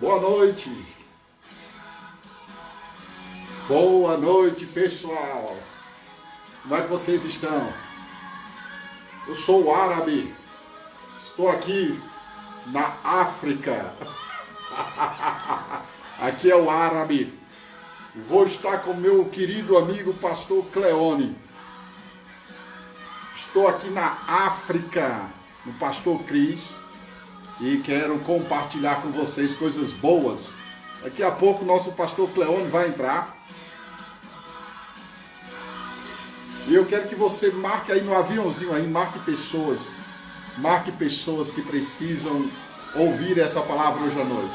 Boa noite. Boa noite, pessoal. Como é que vocês estão? Eu sou o Árabe. Estou aqui na África. Aqui é o Árabe. Vou estar com meu querido amigo pastor Cleone. Estou aqui na África, no pastor Cris, e quero compartilhar com vocês coisas boas. Daqui a pouco o nosso pastor Cleone vai entrar. E eu quero que você marque aí no aviãozinho aí, marque pessoas que precisam ouvir essa palavra hoje à noite.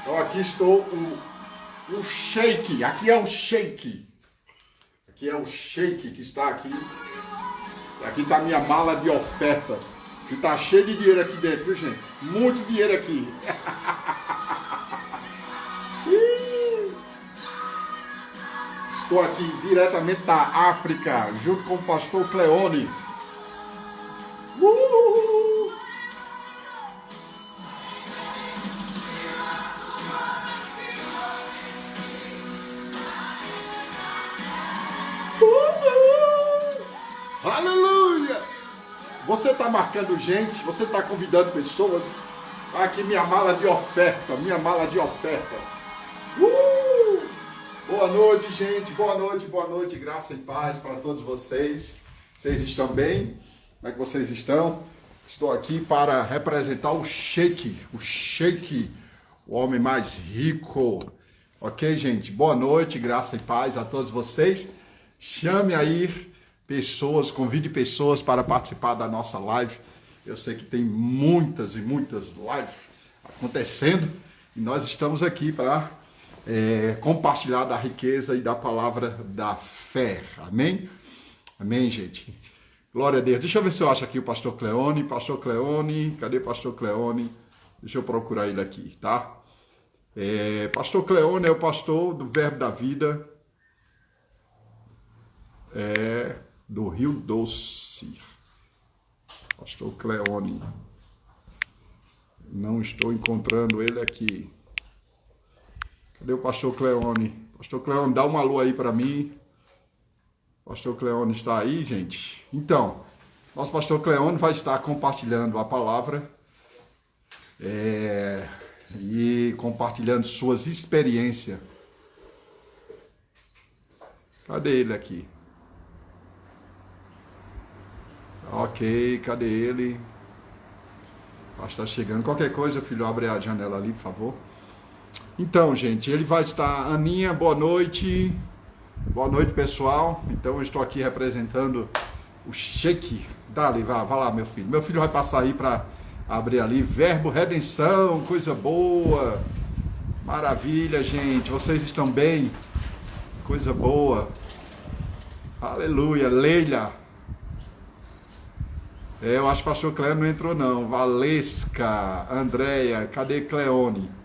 Então aqui estou o Sheik, aqui é o Sheik. Aqui é o Sheik que está aqui. Aqui está a minha mala de oferta, que está cheio de dinheiro aqui dentro, viu, gente? Muito dinheiro aqui. Estou aqui diretamente da África, junto com o pastor Cleone. Aleluia! Você está marcando gente, você está convidando pessoas. Aqui minha mala de oferta, Boa noite, gente, boa noite, graça e paz para todos vocês. Vocês estão bem? Como é que vocês estão? Estou aqui para representar o Sheik, o homem mais rico. Ok, gente? Boa noite, graça e paz a todos vocês. Chame aí pessoas, convide pessoas para participar da nossa live. Eu sei que tem muitas e muitas lives acontecendo e nós estamos aqui para compartilhar da riqueza e da palavra da fé. Amém? Amém, gente? Glória a Deus. Deixa eu ver se eu acho aqui o pastor Cleone. Pastor Cleone, cadê pastor Cleone? Deixa eu procurar ele aqui, tá? Pastor Cleone é o pastor do Verbo da Vida, do Rio Doce. Pastor Cleone. Não estou encontrando ele aqui. Cadê o pastor Cleone? Pastor Cleone, dá uma alô aí para mim. Pastor Cleone está aí, gente? Então, nosso pastor Cleone vai estar compartilhando a palavra e compartilhando suas experiências. Cadê ele aqui? Ok, cadê ele? Está chegando. Qualquer coisa, filho, abre a janela ali, por favor. Então, gente, ele vai estar... Aninha, boa noite. Boa noite, pessoal. Então, eu estou aqui representando o Sheik. Dali, vai lá, meu filho. Meu filho vai passar aí para abrir ali. Verbo, redenção, coisa boa. Maravilha, gente. Vocês estão bem? Coisa boa. Aleluia. Leila. Eu acho que o pastor Cleone não entrou, não. Valesca, Andréia, cadê Cleone?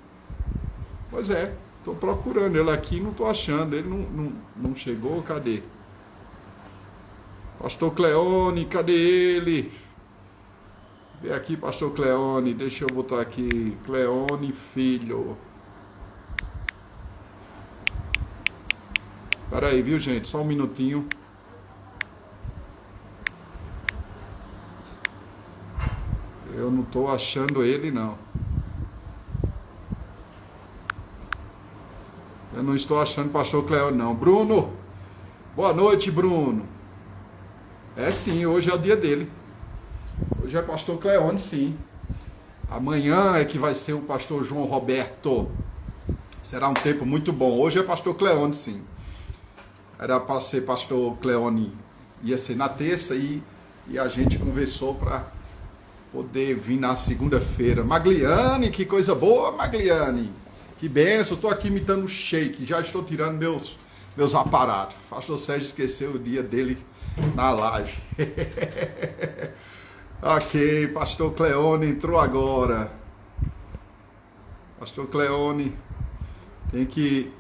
Pois é, estou procurando ele aqui, não estou achando. Ele não chegou, cadê? Pastor Cleone, cadê ele? Vem aqui, pastor Cleone, deixa eu botar aqui. Cleone, filho. Espera aí, viu, gente? Só um minutinho. Eu não estou achando ele, não. Eu não estou achando o pastor Cleone, não. Bruno, boa noite, Bruno. Sim, hoje é o dia dele. Hoje é pastor Cleone, sim. Amanhã é que vai ser o pastor João Roberto. Será um tempo muito bom. Hoje é pastor Cleone, sim. Era para ser pastor Cleone, ia ser na terça e a gente conversou para poder vir na segunda-feira. Magliane, que coisa boa, Magliane. Que benção, estou aqui imitando o Sheik, já estou tirando meus aparatos. O pastor Sérgio esqueceu o dia dele na live. Ok, pastor Cleone entrou agora. Pastor Cleone, tem que...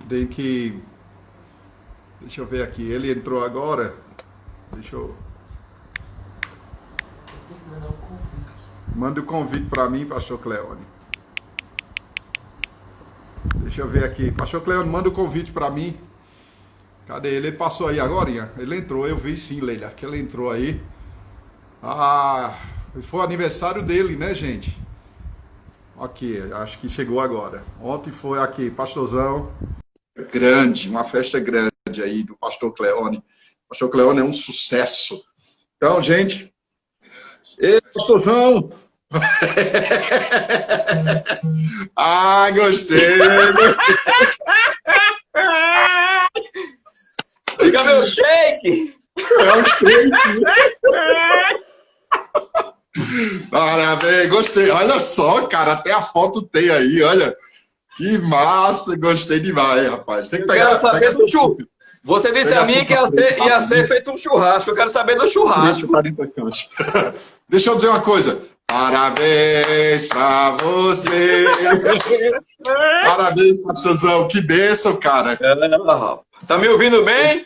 Deixa eu ver aqui, ele entrou agora. Deixa eu... Tem que mandar um convite. Manda o convite para mim, pastor Cleone. Deixa eu ver aqui. Pastor Cleone, manda o convite para mim. Cadê ele? Ele passou aí agora? Ele entrou, eu vi sim, Leila, que ele entrou aí. Ah, foi o aniversário dele, né, gente? Aqui, acho que chegou agora. Ontem foi aqui, pastorzão. Grande, uma festa grande aí do pastor Cleone. O pastor Cleone é um sucesso. Então, gente, ei, pastorzão! Ah, gostei! Liga meu shake! É um shake! Parabéns, gostei. Olha só, cara, até a foto tem aí, olha. Que massa, gostei demais, rapaz. Tem que pegar. Você disse a mim que ia ser feito um churrasco. Eu quero saber do churrasco. Deixa eu dizer uma coisa. Parabéns pra você. Parabéns, pastorzão. Que bênção, cara. Tá me ouvindo bem?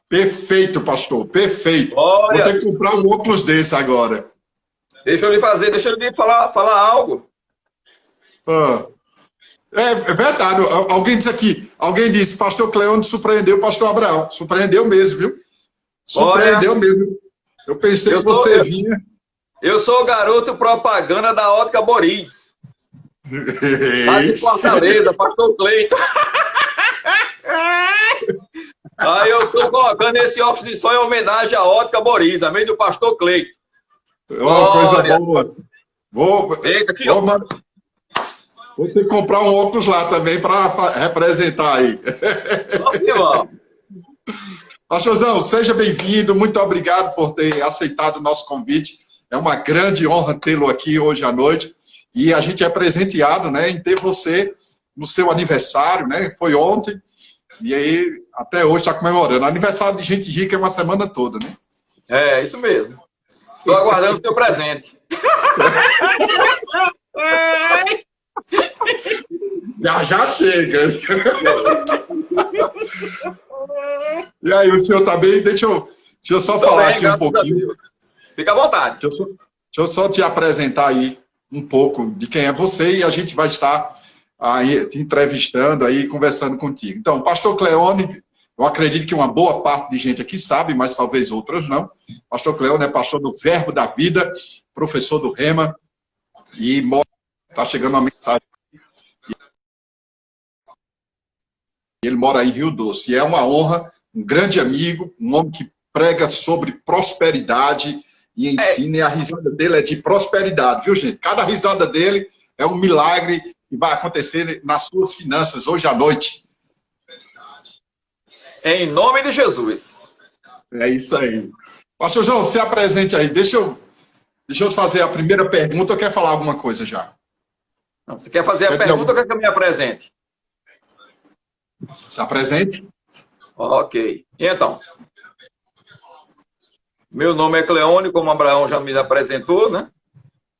Perfeito, pastor. Perfeito. Olha, vou ter que comprar um óculos desse agora. Deixa eu lhe falar algo. É verdade. Alguém disse, pastor Cleone surpreendeu o pastor Abraão. Surpreendeu mesmo, viu? Surpreendeu mesmo. Eu pensei que você vinha. Eu sou o garoto propaganda da Ótica Boris. Lá de Fortaleza, pastor Cleiton. Aí eu tô colocando esse óculos de sol em homenagem à Ótica Boris, a meio do pastor Cleiton. Uma coisa boa. Vou ter que comprar um óculos lá também para representar aí. Pastorzão, seja bem-vindo. Muito obrigado por ter aceitado o nosso convite. É uma grande honra tê-lo aqui hoje à noite. E a gente é presenteado, né, em ter você no seu aniversário, né? Foi ontem. E aí, até hoje está comemorando. Aniversário de gente rica é uma semana toda, né? É, isso mesmo. Estou aguardando o seu presente. Já chega. E aí, o senhor tá bem? Deixa eu só falar aqui um pouquinho. Fica à vontade. Deixa eu só te apresentar aí um pouco de quem é você e a gente vai estar aí te entrevistando aí, conversando contigo. Então, pastor Cleone, eu acredito que uma boa parte de gente aqui sabe, mas talvez outras não. Pastor Cleone é pastor do Verbo da Vida, professor do Rema, e está chegando uma mensagem. Ele mora em Rio Doce. E é uma honra, um grande amigo, um homem que prega sobre prosperidade e ensina, e a risada dele é de prosperidade, viu, gente? Cada risada dele é um milagre que vai acontecer nas suas finanças hoje à noite. Em nome de Jesus. É isso aí. Pastor João, se apresente aí. Deixa eu fazer a primeira pergunta ou quer falar alguma coisa já? Não, você quer fazer a pergunta ou quer que eu me apresente? Se apresente. Ok. E então? Meu nome é Cleone, como o Abraão já me apresentou, né?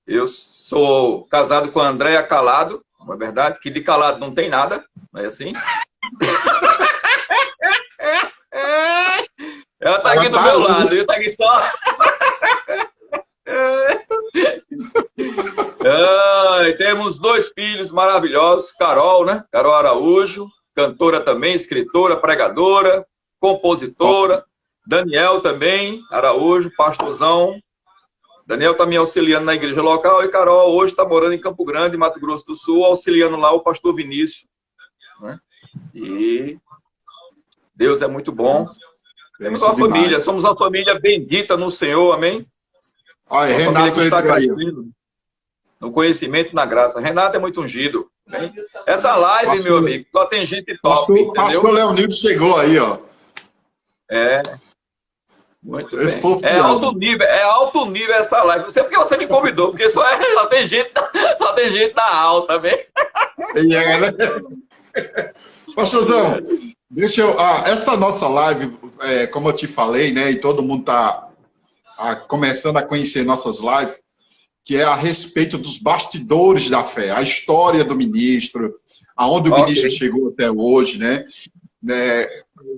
Eu sou casado com a Andréia Calado, não é verdade? Que de calado não tem nada, não é assim? Ela tá aqui do meu lado, eu tá aqui só. Temos 2 filhos maravilhosos, Carol, né? Carol Araújo, cantora também, escritora, pregadora, compositora. Daniel também, Araújo, pastorzão. Daniel está me auxiliando na igreja local e Carol hoje está morando em Campo Grande, Mato Grosso do Sul, auxiliando lá o pastor Vinícius. Né? E Deus é muito bom. Temos uma família, somos uma família bendita no Senhor, amém? Olha, uma família que está crescendo no conhecimento e na graça. Renato é muito ungido. Amém? Essa live, meu amigo, só tem gente top, entendeu? Pastor Leonildo chegou aí, ó. Muito bem. É alto nível essa live. Não sei porque você me convidou, porque só tem gente da alta, bem. Né? Pastorzão, essa nossa live, como eu te falei, né, e todo mundo está começando a conhecer nossas lives, que é a respeito dos bastidores da fé, a história do ministro, aonde o ministro chegou até hoje, né?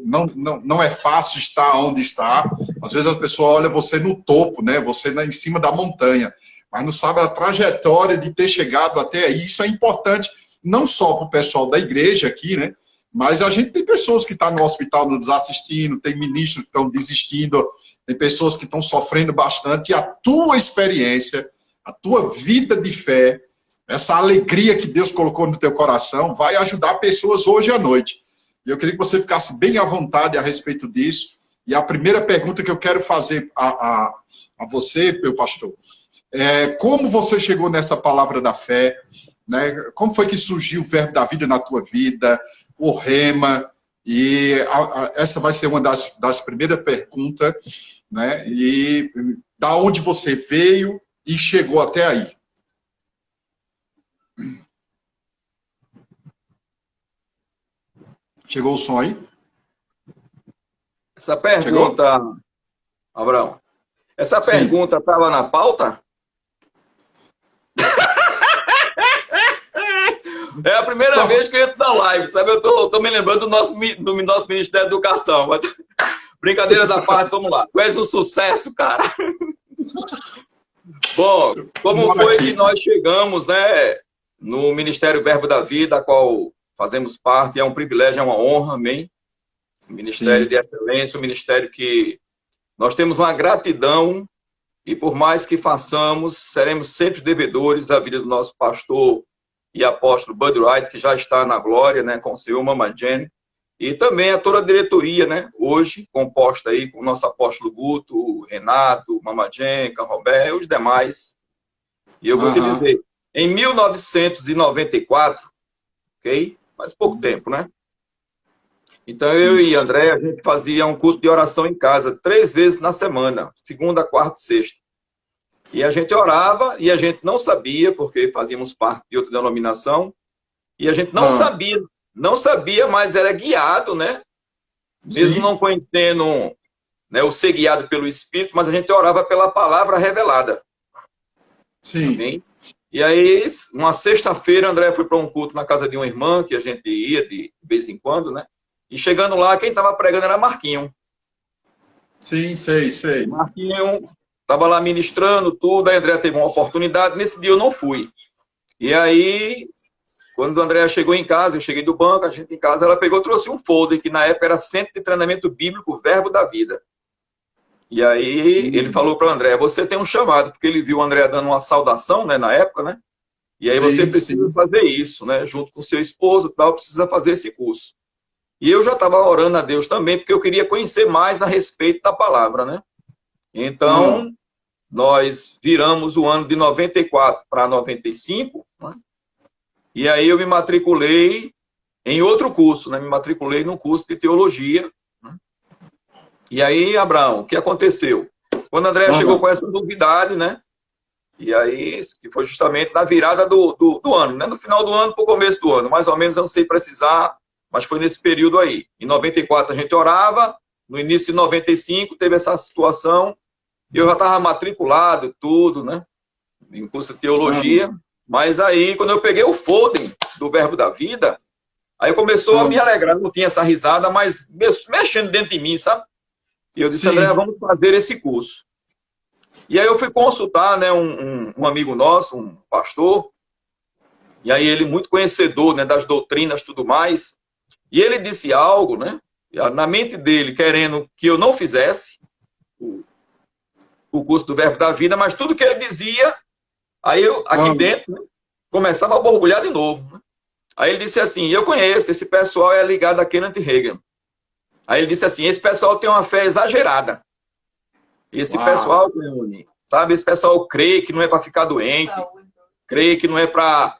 Não é fácil estar onde está. Às vezes a pessoa olha você no topo, né? Você em cima da montanha, mas não sabe a trajetória de ter chegado até aí. Isso é importante não só para o pessoal da igreja aqui, né? Mas a gente tem pessoas que estão no hospital nos assistindo, tem ministros que estão desistindo, tem pessoas que estão sofrendo bastante, e a tua experiência, a tua vida de fé, essa alegria que Deus colocou no teu coração, vai ajudar pessoas hoje à noite. E eu queria que você ficasse bem à vontade a respeito disso. E a primeira pergunta que eu quero fazer a você, meu pastor, é como você chegou nessa palavra da fé, né? Como foi que surgiu o verbo da vida na tua vida, o rema, e essa vai ser uma das primeiras perguntas, né? E da onde você veio e chegou até aí. Chegou o som aí? Essa pergunta, chegou? Abraão, essa pergunta estava na pauta? É a primeira vez que eu entro na live, sabe? Eu tô me lembrando do nosso ministro da Educação. Brincadeiras à parte, vamos lá. Tu és um sucesso, cara. Bom, como foi que nós chegamos, né, no Ministério Verbo da Vida, a qual fazemos parte, é um privilégio, é uma honra, amém? Ministério de excelência, um ministério que nós temos uma gratidão e por mais que façamos, seremos sempre devedores à vida do nosso pastor e apóstolo Bud Wright, que já está na glória, né, com o senhor Mama Jenny, e também a toda a diretoria, né, hoje, composta aí com o nosso apóstolo Guto, o Renato, Mama Jenny, Canrobé e os demais. E eu vou te dizer, em 1994, ok? Faz pouco tempo, né? Então, eu e André, a gente fazia um culto de oração em casa, 3 vezes na semana, segunda, quarta e sexta. E a gente orava, e a gente não sabia, porque fazíamos parte de outra denominação, e a gente não sabia, mas era guiado, né? Mesmo não conhecendo, né, o ser guiado pelo Espírito, mas a gente orava pela palavra revelada. Sim. Amém? E aí, uma sexta-feira, André foi para um culto na casa de uma irmã, que a gente ia de vez em quando, né? E chegando lá, quem estava pregando era Marquinho. Sim, sei. Marquinho estava lá ministrando tudo, a André teve uma oportunidade, nesse dia eu não fui. E aí, quando a André chegou em casa, eu cheguei do banco, a gente em casa, ela pegou, trouxe um folder, que na época era Centro de Treinamento Bíblico, Verbo da Vida. E aí, ele falou para o André, você tem um chamado, porque ele viu o André dando uma saudação, né, na época, né? E aí você precisa fazer isso, né? Junto com seu esposo e tal, precisa fazer esse curso. E eu já estava orando a Deus também, porque eu queria conhecer mais a respeito da palavra, né? Então, nós viramos o ano de 94 para 95, né? E aí eu me matriculei em outro curso, né? Me matriculei num curso de teologia, né? E aí, Abraão, o que aconteceu? Quando André chegou com essa novidade, né? E aí, que foi justamente na virada do ano, né? No final do ano para o começo do ano, mais ou menos, eu não sei precisar, mas foi nesse período aí. Em 94 a gente orava, no início de 95 teve essa situação, e eu já estava matriculado, tudo, né? Em curso de teologia. Mas aí, quando eu peguei o folder do Verbo da Vida, aí começou a me alegrar, não tinha essa risada, mas mexendo dentro de mim, sabe? E eu disse, André, vamos fazer esse curso. E aí eu fui consultar, né, um amigo nosso, um pastor, e aí ele muito conhecedor, né, das doutrinas e tudo mais, e ele disse algo, né, na mente dele, querendo que eu não fizesse o curso do Verbo da Vida, mas tudo que ele dizia, aí eu, aqui dentro, né, começava a borbulhar de novo. Né? Aí ele disse assim, eu conheço, esse pessoal é ligado a Kenneth Hagin. Aí ele disse assim, esse pessoal tem uma fé exagerada. Esse pessoal, sabe, esse pessoal crê que não é para ficar doente, crê que não é para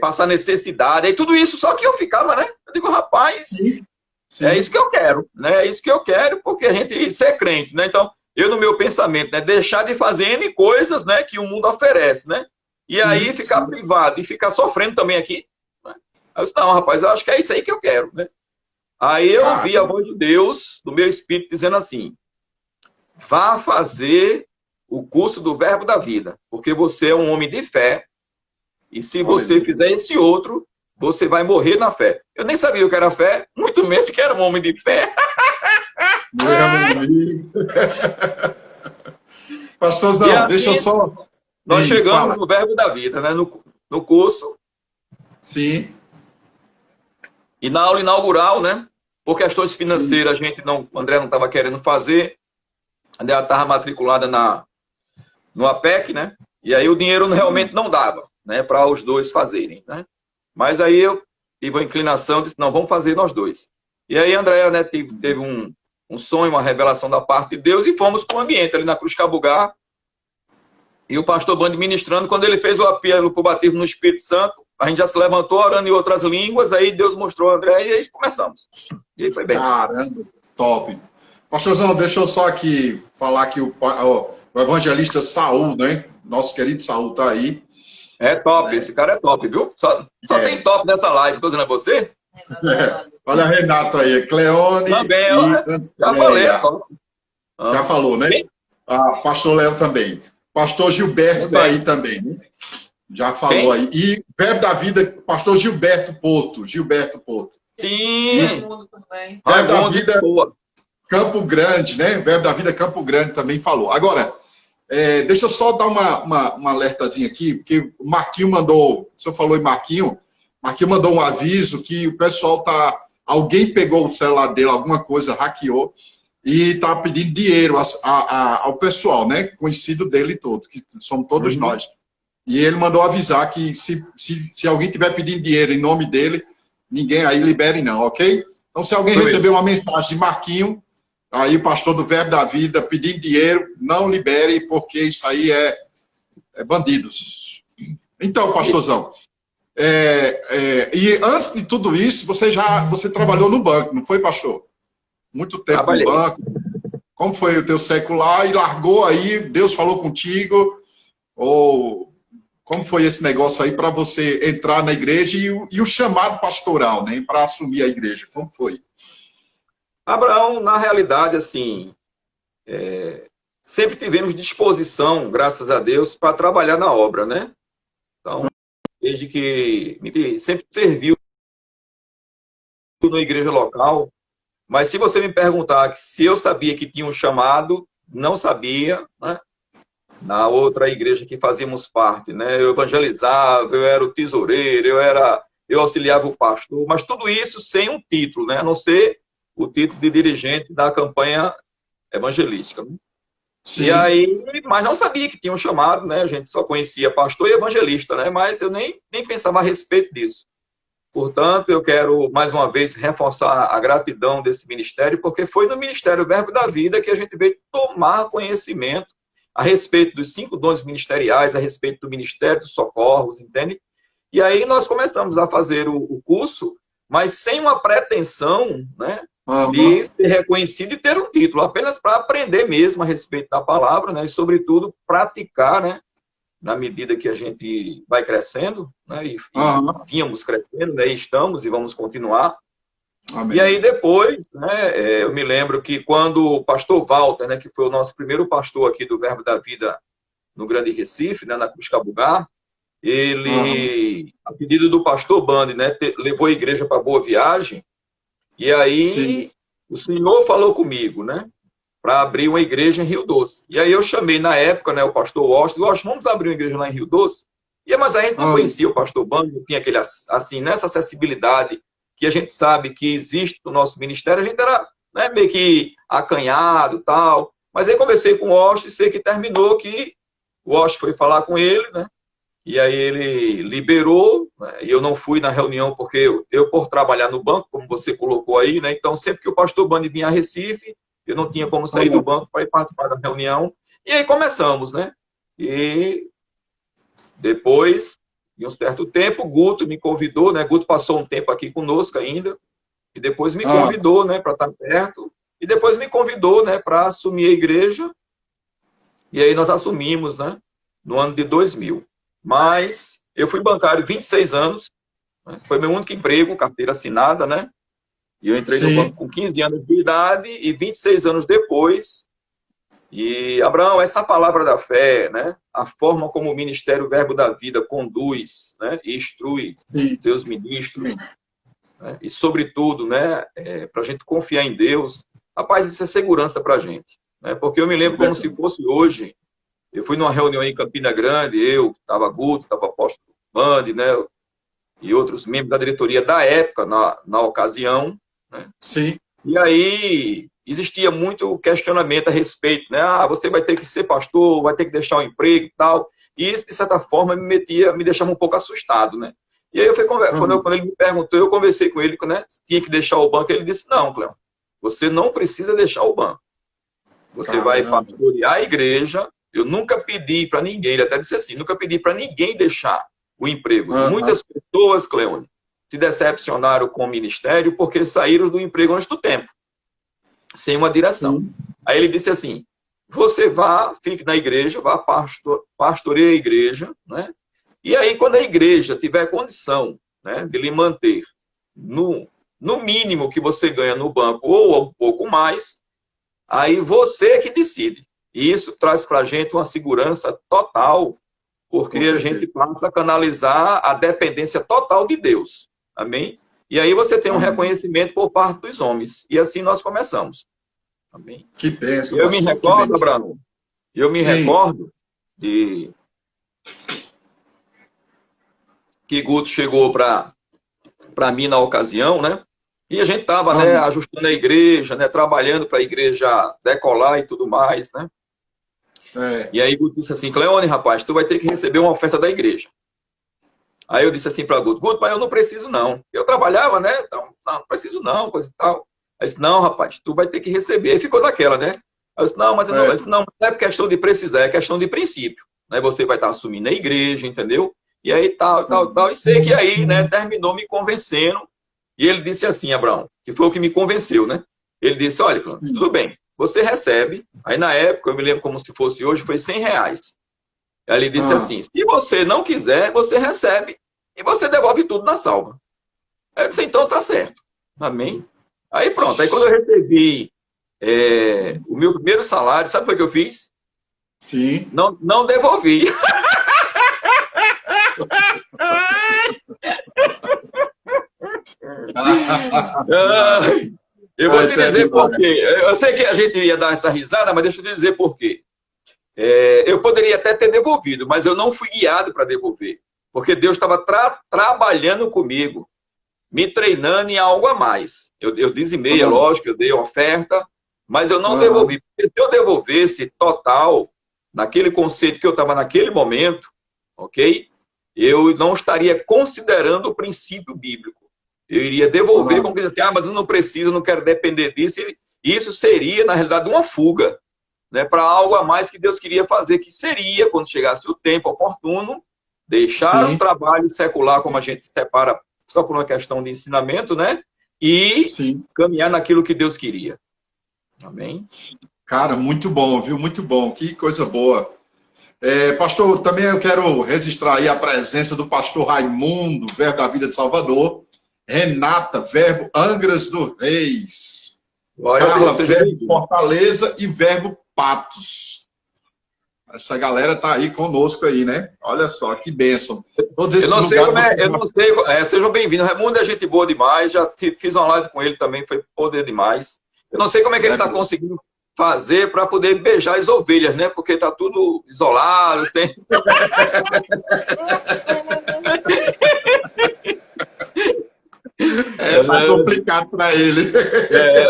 passar necessidade, e tudo isso, só que eu ficava, né? Eu digo, rapaz, é isso que eu quero, né? É isso que eu quero, porque a gente ser crente, né? Então, eu no meu pensamento, né? Deixar de fazer N coisas, né? Que o mundo oferece, né? E aí ficar privado e ficar sofrendo também aqui. Né? Aí eu disse, não, rapaz, eu acho que é isso aí que eu quero, né? Aí eu ouvi a voz de Deus, do meu espírito, dizendo assim, vá fazer o curso do Verbo da Vida, porque você é um homem de fé, e se você fizer esse outro, você vai morrer na fé. Eu nem sabia o que era fé, muito menos que era um homem de fé. Meu amigo. Pastorzão, assim, deixa eu só... Nós chegamos no Verbo da Vida, né? No curso, Sim. E na aula inaugural, né? Por questões financeiras, a gente não, o André não estava querendo fazer. A André estava matriculada no APEC, né? E aí o dinheiro realmente não dava, né? Para os dois fazerem, né? Mas aí eu tive uma inclinação, disse, não, vamos fazer nós dois. E aí André, né, teve um sonho, uma revelação da parte de Deus e fomos para o ambiente ali na Cruz Cabugá. E o pastor Bando ministrando, quando ele fez o apelo para o batismo no Espírito Santo, a gente já se levantou orando em outras línguas, aí Deus mostrou a André e aí começamos. E aí foi bem. Caramba, top. Pastorzão, deixa eu só aqui falar que o evangelista Saul, né? Nosso querido Saul tá aí. É top, esse cara é top, viu? Só tem top nessa live, tô dizendo a você. Olha a Renato aí, Cleone também, e já falei, já falou, né? Pastor Léo também. Pastor Gilberto tá aí também, né? Já falou aí. E Verbo da Vida, pastor Gilberto Porto. Sim. Verbo da Vida Campo Grande, né? Verbo da Vida Campo Grande também falou. Agora, deixa eu só dar uma alertazinha aqui, porque o Marquinho mandou, o senhor falou em Marquinho mandou um aviso que o pessoal alguém pegou o celular dele, alguma coisa, hackeou, e tá pedindo dinheiro ao pessoal, né? Conhecido dele todo, que somos todos nós. E ele mandou avisar que se alguém tiver pedindo dinheiro em nome dele, ninguém aí libere não, ok? Então, se alguém receber uma mensagem de Marquinho, aí o pastor do Verbo da Vida pedindo dinheiro, não libere, porque isso aí é bandidos. Então, pastorzão, e antes de tudo isso, você trabalhou no banco, não foi, pastor? Muito tempo no banco. Como foi o teu secular? E largou aí, Deus falou contigo? Ou como foi esse negócio aí para você entrar na igreja e o chamado pastoral, né? Para assumir a igreja? Como foi? Abraão, na realidade, assim, sempre tivemos disposição, graças a Deus, para trabalhar na obra, né? Então, desde que sempre serviu na igreja local. Mas se você me perguntar se eu sabia que tinha um chamado, não sabia, né? Na outra igreja que fazíamos parte, né? Eu evangelizava, eu era o tesoureiro, eu auxiliava o pastor, mas tudo isso sem um título, né? A não ser o título de dirigente da campanha evangelística. Né? Sim. E aí, mas não sabia que tinha um chamado, né? A gente só conhecia pastor e evangelista, né? Mas eu nem pensava a respeito disso. Portanto, eu quero, mais uma vez, reforçar a gratidão desse ministério, porque foi no Ministério Verbo da Vida que a gente veio tomar conhecimento a respeito dos 5 dons ministeriais, a respeito do Ministério dos Socorros, entende? E aí nós começamos a fazer o curso, mas sem uma pretensão, né, de ser reconhecido e ter um título, apenas para aprender mesmo a respeito da palavra, né, e, sobretudo, praticar, né, na medida que a gente vai crescendo, né, e vínhamos crescendo, né, e estamos e vamos continuar. Amém. E aí depois, né, eu me lembro que quando o pastor Walter, né, que foi o nosso primeiro pastor aqui do Verbo da Vida no Grande Recife, né, na Cruz Cabugá, ele, a pedido do pastor Bandi, né, levou a igreja para Boa Viagem, e aí o senhor falou comigo, né, para abrir uma igreja em Rio Doce. E aí eu chamei na época, né, o pastor Washington, vamos abrir uma igreja lá em Rio Doce? Mas a gente não conhecia o pastor Bando, tinha aquele, assim, nessa acessibilidade que a gente sabe que existe no nosso ministério, a gente era, né, meio que acanhado e tal. Mas aí conversei com o Washington e sei que terminou que o Washington foi falar com ele, né? E aí ele liberou, né, e eu não fui na reunião porque eu por trabalhar no banco, como você colocou aí, né? Então sempre que o pastor Bando vinha a Recife, eu não tinha como sair do banco para ir participar da reunião. E aí começamos, né? E depois, de um certo tempo, o Guto me convidou, né? Guto passou um tempo aqui conosco ainda, e depois me convidou, né, para estar perto, e depois me convidou, né, para assumir a igreja, e aí nós assumimos, né, no ano de 2000. Mas eu fui bancário 26 anos, né, foi meu único emprego, carteira assinada, né? E eu entrei no banco com 15 anos de idade e 26 anos depois. E, Abraão, essa palavra da fé, né? A forma como o Ministério Verbo da Vida conduz, né? E instrui seus ministros, né? E, sobretudo, né? Para a gente confiar em Deus. Rapaz, isso é segurança para a gente. Né? Porque eu me lembro como se fosse hoje. Eu fui numa reunião em Campina Grande, estava Guto, estava apóstolo Bandi, né? e outros membros da diretoria da época, na ocasião, né? Sim. E aí existia muito questionamento a respeito, né? Ah, você vai ter que ser pastor, vai ter que deixar o emprego e tal. E isso, de certa forma, me deixava um pouco assustado, né? E aí, quando ele me perguntou, eu conversei com ele, né? Se tinha que deixar o banco, ele disse, não, Cleon, você não precisa deixar o banco. Você vai pastorear a igreja. Eu nunca pedi para ninguém, ele até disse assim, nunca pedi para ninguém deixar o emprego. Muitas pessoas, Cleone, se decepcionaram com o ministério porque saíram do emprego antes do tempo, sem uma direção. Sim. Aí ele disse assim, você vá, fique na igreja, vá pastorear a igreja, né? E aí, quando a igreja tiver condição, né, de lhe manter no mínimo que você ganha no banco ou um pouco mais, aí você que decide. E isso traz para a gente uma segurança total, porque a gente passa a canalizar a dependência total de Deus. Amém? E aí você tem um reconhecimento por parte dos homens. E assim nós começamos. Amém? Que bênção, eu me recordo, Abraão, recordo de que Guto chegou para mim na ocasião, né? E a gente estava, né, ajustando a igreja, né, trabalhando para a igreja decolar e tudo mais, né? E aí Guto disse assim, Cleone, rapaz, tu vai ter que receber uma oferta da igreja. Aí eu disse assim para Guto, mas eu não preciso não. Eu trabalhava, né? Então, não preciso não, coisa e tal. Aí disse, não, rapaz, tu vai ter que receber. Aí ficou naquela, né? Aí eu disse, não, mas eu não, disse, não é questão de precisar, é questão de princípio. Né? Você vai estar assumindo a igreja, entendeu? E aí tal. E sei que aí, né, terminou me convencendo. E ele disse assim, Abraão, que foi o que me convenceu, né? Ele disse, olha, tudo bem, você recebe. Aí na época, eu me lembro como se fosse hoje, foi R$100. Aí ele disse assim, se você não quiser, você recebe e você devolve tudo na salva. Aí eu disse, então tá certo. Amém? Aí pronto, aí quando eu recebi o meu primeiro salário, sabe o que eu fiz? Sim. Não devolvi. Eu vou te dizer por quê. Eu sei que a gente ia dar essa risada, mas deixa eu te dizer por quê. Eu poderia até ter devolvido, mas eu não fui guiado para devolver. Porque Deus estava trabalhando comigo, me treinando em algo a mais. Eu dizimei, é lógico, eu dei oferta, mas eu não devolvi. Porque se eu devolvesse total, naquele conceito que eu estava naquele momento, ok? Eu não estaria considerando o princípio bíblico. Eu iria devolver como dizer assim, mas eu não preciso, não quero depender disso. E isso seria, na realidade, uma fuga, né, para algo a mais que Deus queria fazer, que seria, quando chegasse o tempo oportuno, deixar o trabalho secular, como a gente separa só por uma questão de ensinamento, né? E caminhar naquilo que Deus queria. Amém? Cara, muito bom, viu? Muito bom. Que coisa boa. Pastor, também eu quero registrar aí a presença do pastor Raimundo, Verbo da Vida de Salvador, Renata, Verbo Angras do Reis, Carla, Verbo Fortaleza e Verbo Patos. Essa galera tá aí conosco aí, né? Olha só, que bênção. Todos esses eu não sei, sejam bem-vindos. Raimundo é gente boa demais, já fiz uma live com ele também, foi poder demais. Eu não sei como é que ele está conseguindo fazer para poder beijar as ovelhas, né? Porque tá tudo isolado, tem... Tá complicado para ele.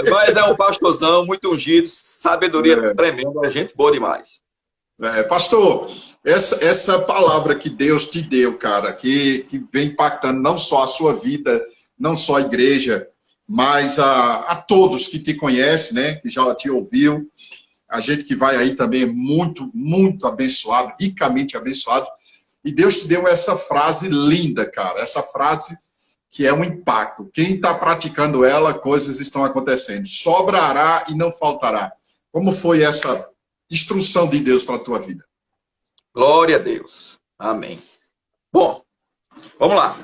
Mas é um pastorzão muito ungido, sabedoria tremenda, gente boa demais. Pastor, essa palavra que Deus te deu, cara, que vem impactando não só a sua vida, não só a igreja, mas a todos que te conhecem, né, que já te ouviu, a gente que vai aí também é muito, muito abençoado, ricamente abençoado, e Deus te deu essa frase linda, cara, essa frase que é um impacto. Quem está praticando ela, coisas estão acontecendo. Sobrará e não faltará. Como foi essa instrução de Deus para a tua vida? Glória a Deus. Amém. Bom, vamos lá.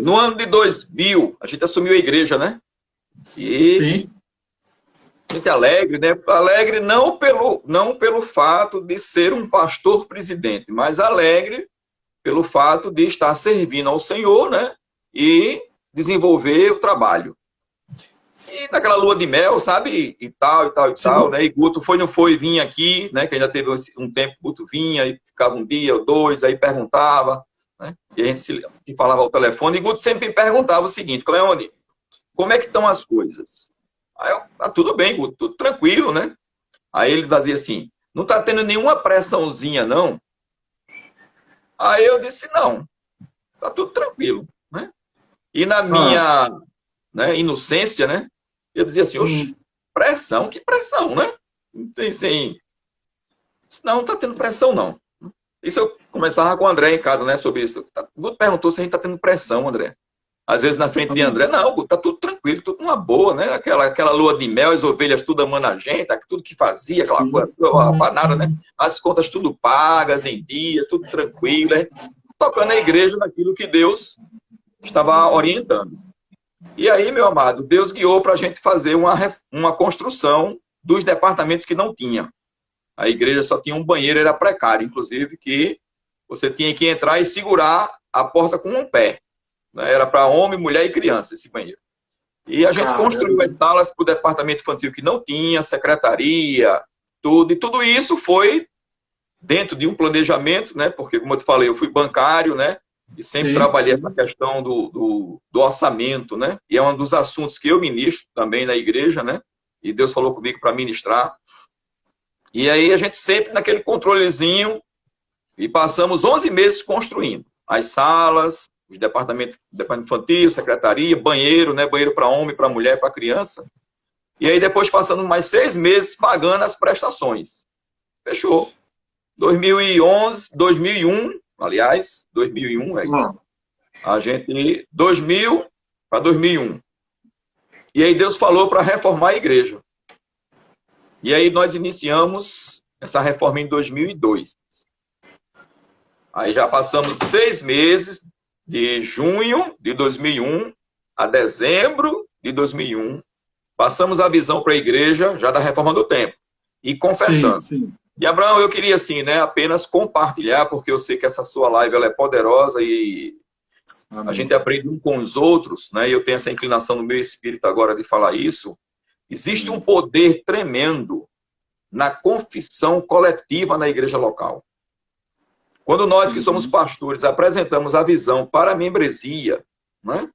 No ano de 2000, a gente assumiu a igreja, né? E sim. A gente é alegre, né? Alegre não pelo fato de ser um pastor presidente, mas alegre pelo fato de estar servindo ao Senhor, né? E desenvolver o trabalho. E naquela lua de mel, sabe? E tal, né? E Guto não foi, vinha aqui, né? Que ainda teve um tempo, Guto vinha e ficava um dia ou dois, aí perguntava, né? E a gente se falava ao telefone, e Guto sempre me perguntava o seguinte: Cleone, como é que estão as coisas? Aí eu, tá tudo bem, Guto, tudo tranquilo, né? Aí ele dizia assim: não tá tendo nenhuma pressãozinha, não? Aí eu disse: não, tá tudo tranquilo, né? E na minha, né, inocência, né? Eu dizia assim: oxe, pressão? Que pressão, né? Não tem assim. Não, não tá tendo pressão, não. Isso eu começava com o André em casa, né, sobre isso. O Guto perguntou se a gente tá tendo pressão, André. Às vezes na frente de André, não, Guto, tá tudo tranquilo, tudo numa boa, né? Aquela lua de mel, as ovelhas tudo amando a gente, tudo que fazia, aquela coisa, afanada, né? As contas tudo pagas em dia, tudo tranquilo, né? Tocando a igreja naquilo que Deus estava orientando. E aí, meu amado, Deus guiou para a gente fazer uma construção dos departamentos que não tinha. A igreja só tinha um banheiro, era precário, inclusive, que você tinha que entrar e segurar a porta com um pé. Era para homem, mulher e criança esse banheiro. E a gente construiu as salas para o departamento infantil que não tinha, secretaria, tudo. E tudo isso foi dentro de um planejamento, né? Porque, como eu te falei, eu fui bancário, né? E sempre trabalhei essa questão do orçamento, né? E é um dos assuntos que eu ministro também na igreja, né? E Deus falou comigo para ministrar. E aí a gente sempre naquele controlezinho, e passamos 11 meses construindo as salas, os departamento infantil, secretaria, banheiro, né? Banheiro para homem, para mulher, para criança. E aí depois passamos mais 6 meses pagando as prestações. Fechou. 2011, 2001, aliás, 2001 é isso. A gente, 2000 para 2001. E aí Deus falou para reformar a igreja. E aí nós iniciamos essa reforma em 2002. Aí já passamos 6 meses, de junho de 2001 a dezembro de 2001. Passamos a visão para a igreja, já da reforma do templo. E confessando. Sim. E, Abraão, eu queria, assim, né, apenas compartilhar, porque eu sei que essa sua live ela é poderosa e a gente aprende um com os outros, né? E eu tenho essa inclinação no meu espírito agora de falar isso. Existe um poder tremendo na confissão coletiva na igreja local. Quando nós que somos pastores apresentamos a visão para a membresia, né?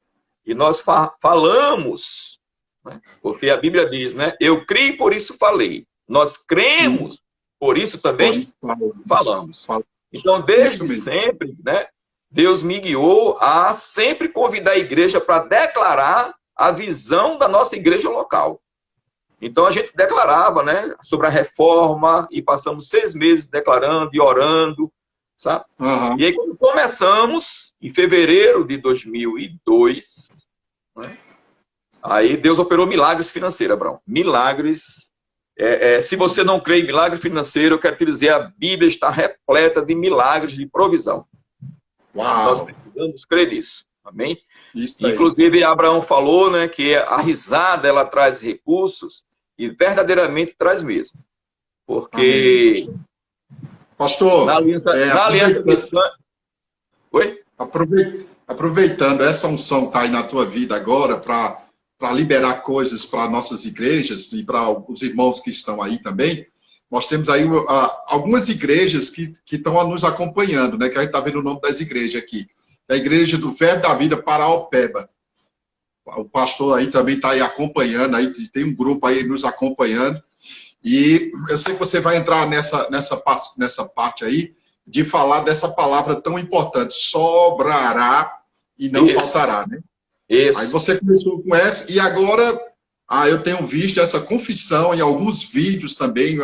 E nós falamos, né? Porque a Bíblia diz, né? Eu criei, por isso falei. Nós cremos, por isso também falamos. Então, desde sempre, né? Deus me guiou a sempre convidar a igreja para declarar a visão da nossa igreja local. Então, a gente declarava, né, sobre a reforma e passamos 6 meses declarando e orando, sabe? E aí, quando começamos, em fevereiro de 2002, né, aí Deus operou milagres financeiros, Abraão. Milagres. Se você não crê em milagre financeiro, eu quero te dizer, a Bíblia está repleta de milagres de provisão. Uau. Nós precisamos crer nisso. Amém? Inclusive, Abraão falou, né, que a risada ela traz recursos e verdadeiramente traz mesmo. Porque... Amém. Pastor, na aliança cristã... Oi? Aproveitando essa unção que está aí na tua vida agora para liberar coisas para nossas igrejas e para os irmãos que estão aí também, nós temos aí algumas igrejas que estão nos acompanhando, né? Que a gente está vendo o nome das igrejas aqui. A igreja do Verbo da Vida Paraopeba. O pastor aí também está aí acompanhando, aí tem um grupo aí nos acompanhando. E eu sei que você vai entrar nessa parte aí de falar dessa palavra tão importante, sobrará e não faltará, né? Isso. Aí você começou com essa, e agora eu tenho visto essa confissão em alguns vídeos também.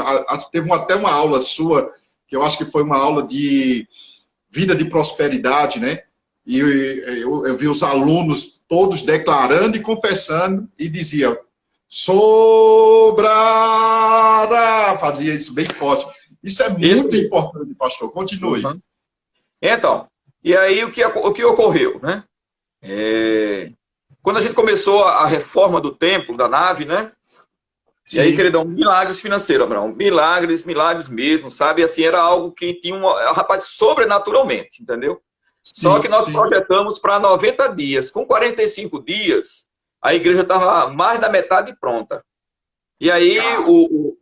Teve até uma aula sua, que eu acho que foi uma aula de vida de prosperidade, né? E eu vi os alunos todos declarando e confessando, e dizia, sobrará, fazia isso bem forte. Isso é muito importante, pastor. Continue. Então, e aí o que ocorreu, né? Quando a gente começou a reforma do templo, da nave, né? Sim. E aí, queridão, milagres financeiros, Abraão. Milagres mesmo, sabe? Assim, era algo que tinha rapaz, sobrenaturalmente, entendeu? Sim, só que nós projetamos para 90 dias. Com 45 dias, a igreja estava mais da metade pronta. E aí,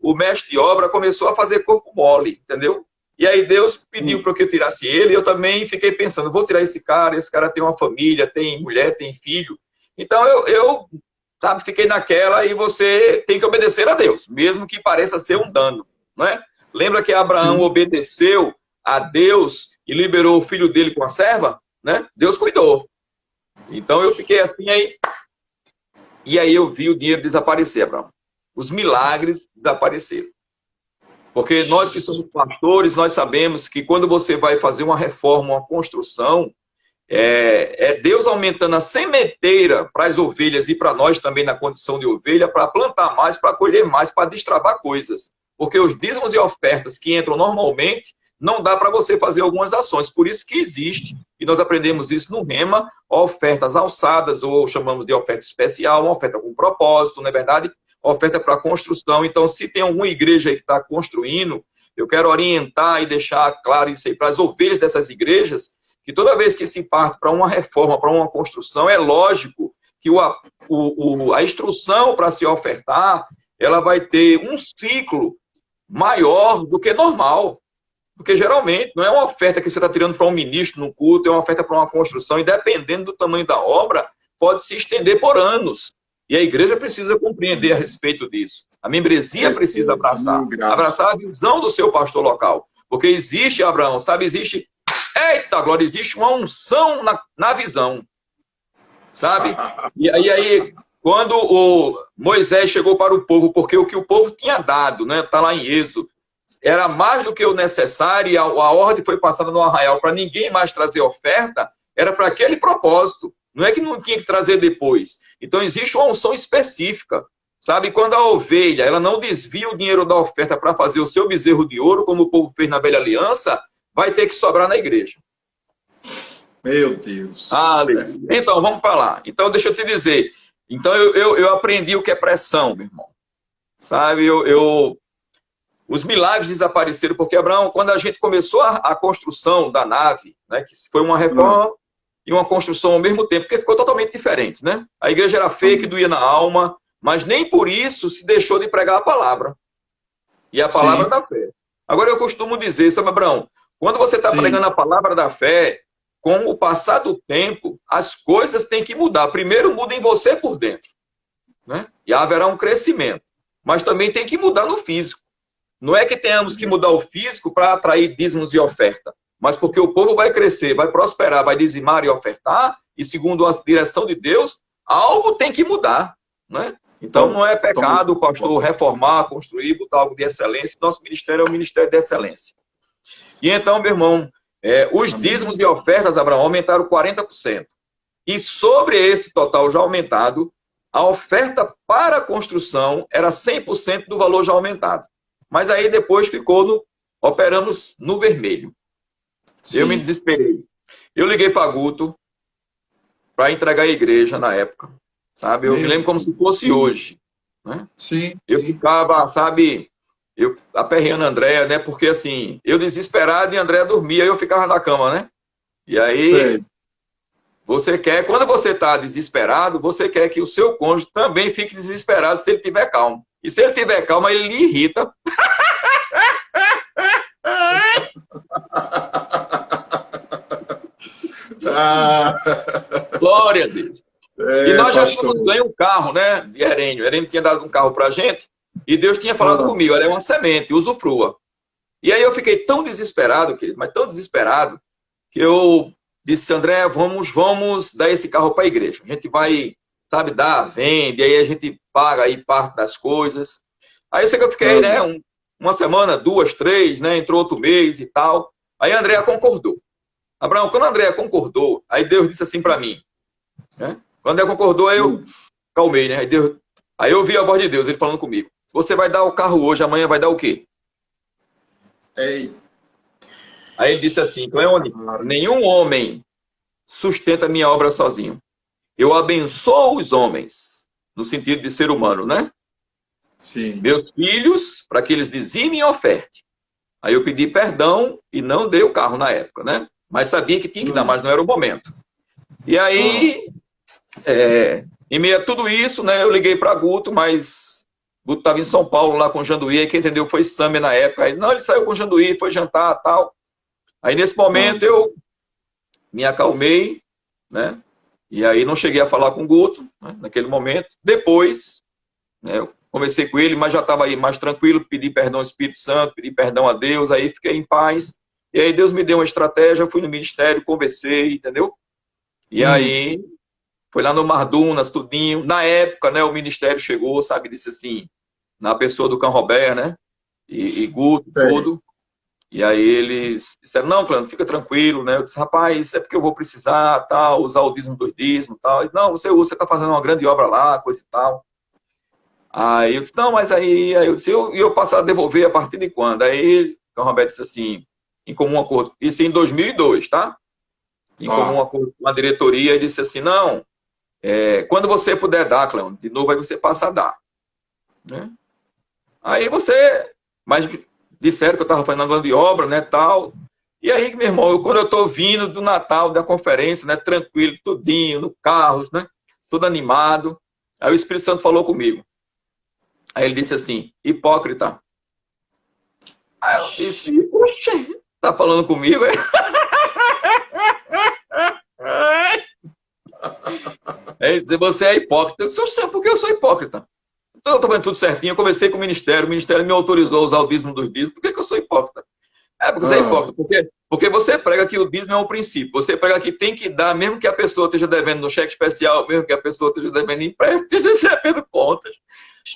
o mestre de obra começou a fazer corpo mole, entendeu? E aí Deus pediu para que eu tirasse ele, e eu também fiquei pensando, vou tirar esse cara tem uma família, tem mulher, tem filho. Então eu sabe, fiquei naquela, e você tem que obedecer a Deus, mesmo que pareça ser um dano, não é? Lembra que Abraão obedeceu a Deus e liberou o filho dele com a serva, né? Deus cuidou. Então eu fiquei assim aí, e aí eu vi o dinheiro desaparecer, Abraão. Os milagres desapareceram. Porque nós que somos pastores, nós sabemos que quando você vai fazer uma reforma, uma construção, é Deus aumentando a sementeira para as ovelhas e para nós também na condição de ovelha, para plantar mais, para colher mais, para destravar coisas. Porque os dízimos e ofertas que entram normalmente, não dá para você fazer algumas ações. Por isso que existe, e nós aprendemos isso no Rema, ofertas alçadas, ou chamamos de oferta especial, uma oferta com propósito, não é verdade? Oferta para construção. Então, se tem alguma igreja aí que está construindo, eu quero orientar e deixar claro isso aí para as ovelhas dessas igrejas, que toda vez que se parte para uma reforma, para uma construção, é lógico que a instrução para se ofertar, ela vai ter um ciclo maior do que normal. Porque geralmente não é uma oferta que você está tirando para um ministro no culto, é uma oferta para uma construção, e dependendo do tamanho da obra, pode se estender por anos. E a igreja precisa compreender a respeito disso. A membresia precisa abraçar a visão do seu pastor local. Porque existe, Abraão, sabe, existe, eita glória, existe uma unção na visão. Sabe? E aí, quando o Moisés chegou para o povo, porque o que o povo tinha dado, né, está lá em Êxodo, era mais do que o necessário, e a ordem foi passada no arraial para ninguém mais trazer oferta, era para aquele propósito. Não é que não tinha que trazer depois. Então, existe uma unção específica. Sabe, quando a ovelha ela não desvia o dinheiro da oferta para fazer o seu bezerro de ouro, como o povo fez na velha aliança, vai ter que sobrar na igreja. Meu Deus. Então, vamos falar. Então, deixa eu te dizer. Então, eu aprendi o que é pressão, meu irmão. Sabe, os milagres desapareceram, porque, Abraão, quando a gente começou a construção da nave, né, que foi uma reforma e uma construção ao mesmo tempo, porque ficou totalmente diferente, né? A igreja era feia, que doía na alma, mas nem por isso se deixou de pregar a palavra. E a palavra da fé. Agora, eu costumo dizer, sabe, Abraão, quando você está pregando a palavra da fé, com o passar do tempo, as coisas têm que mudar. Primeiro muda em você por dentro, né? E haverá um crescimento. Mas também tem que mudar no físico. Não é que tenhamos que mudar o físico para atrair dízimos e oferta, mas porque o povo vai crescer, vai prosperar, vai dizimar e ofertar, e segundo a direção de Deus, algo tem que mudar, né? Então não é pecado o pastor reformar, construir, botar algo de excelência. Nosso ministério é um ministério de excelência. E então, meu irmão, os dízimos e ofertas, Abraão, aumentaram 40%. E sobre esse total já aumentado, a oferta para a construção era 100% do valor já aumentado. Mas aí depois operamos no vermelho. Sim. Eu me desesperei. Eu liguei para Guto para entregar a igreja na época. Sabe? Eu me lembro como se fosse hoje. Né? Sim. Eu ficava, sabe, aperreando a Andréia, né? Porque assim, eu desesperado e a Andréia dormia, eu ficava na cama, né? E aí, quando você está desesperado, você quer que o seu cônjuge também fique desesperado se ele tiver calmo. E se ele tiver calma, ele lhe irrita. Glória a Deus. E nós já tínhamos ganho um carro, né, de Herênio. Herênio tinha dado um carro pra gente, e Deus tinha falado comigo, ela é uma semente, usufrua. E aí eu fiquei tão desesperado, querido, mas tão desesperado, que eu disse, André, vamos dar esse carro para a igreja. A gente vai, sabe, vende, aí a gente paga aí parte das coisas. Aí eu sei que eu fiquei, né, uma semana, 2, 3, né, entrou outro mês e tal. Aí a Andréa concordou. Abraão, quando a Andréa concordou, aí Deus disse assim para mim, né? Quando ela concordou, aí eu calmei, né? Aí eu ouvi a voz de Deus, ele falando comigo. Se você vai dar o carro hoje, amanhã vai dar o quê? Ei. Aí ele disse assim, Cleone, nenhum homem sustenta minha obra sozinho. Eu abençoo os homens, no sentido de ser humano, né? Sim. Meus filhos, para que eles dizimem e ofertem. Aí eu pedi perdão e não dei o carro na época, né? Mas sabia que tinha que dar, mas não era o momento. E aí, em meio a tudo isso, né, eu liguei para Guto, mas Guto estava em São Paulo, lá com o Janduí, aí quem entendeu foi Sâmia na época. Aí, não, ele saiu com o Janduí, foi jantar e tal. Aí, nesse momento, eu me acalmei, né? E aí não cheguei a falar com o Guto, né, naquele momento. Depois, né, eu conversei com ele, mas já estava aí mais tranquilo, pedi perdão ao Espírito Santo, pedi perdão a Deus, aí fiquei em paz. E aí Deus me deu uma estratégia, fui no ministério, conversei, entendeu? E aí, foi lá no Mardunas, tudinho. Na época, né, o ministério chegou, sabe, disse assim, na pessoa do Cão Robert, né? E Guto, tudo. E aí eles disseram, não, Cleandro, fica tranquilo, né? Eu disse, rapaz, é porque eu vou precisar, tal, usar o dízimo dos dízimos, tal. Ele, não, você usa, você tá fazendo uma grande obra lá, coisa e tal. Aí eu disse, não, mas aí eu disse, eu passo a devolver a partir de quando? Aí o Cão Robert disse assim, em comum acordo, isso em 2002, tá? Em comum acordo com a diretoria, ele disse assim, não, quando você puder dar, Cleandro, de novo aí você passa a dar. Né? Aí você... Mas disseram que eu estava fazendo uma grande obra, né, tal. E aí, meu irmão, quando eu estou vindo do Natal, da conferência, né, tranquilo, tudinho, no carro, né, todo animado, aí o Espírito Santo falou comigo. Aí ele disse assim, hipócrita. Aí eu disse, poxa, tá falando comigo, é? Aí dizer, você é hipócrita. Eu disse, por que eu sou hipócrita? Então eu estou vendo tudo certinho, eu conversei com o Ministério me autorizou a usar o dízimo dos dízimos, por que eu sou hipócrita? Porque você é hipócrita, porque você prega que o dízimo é um princípio, você prega que tem que dar, mesmo que a pessoa esteja devendo no cheque especial, mesmo que a pessoa esteja devendo em empréstimo, esteja devendo contas.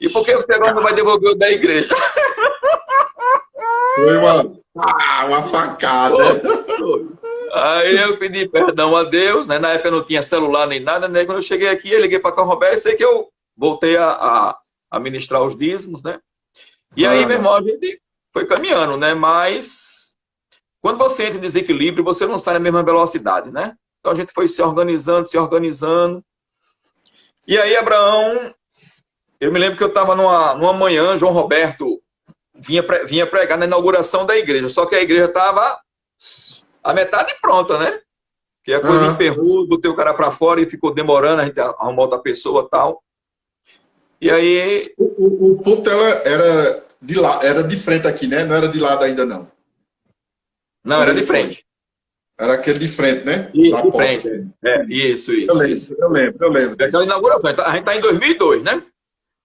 E por que você agora não vai devolver o da igreja? Foi uma facada. Aí eu pedi perdão a Deus, né? Na época eu não tinha celular nem nada, né? Quando eu cheguei aqui, eu liguei para Cão Robert, sei que eu voltei a ministrar os dízimos, né? E aí, meu irmão, a gente foi caminhando, né? Mas quando você entra em desequilíbrio, você não sai na mesma velocidade, né? Então a gente foi se organizando, se organizando. E aí, Abraão, eu me lembro que eu estava numa manhã, João Roberto vinha pregar na inauguração da igreja, só que a igreja estava a metade pronta, né? Porque a coisa emperrou, botei o cara para fora e ficou demorando, a gente arrumou outra pessoa e tal. E aí... O púlpito era de lá, era de frente aqui, né? Não era de lado ainda, não. Não, era de frente. Era aquele de frente, né? Isso, na de porta, frente. assim. Isso. Eu lembro. Então, inauguração. A gente tá em 2002, né?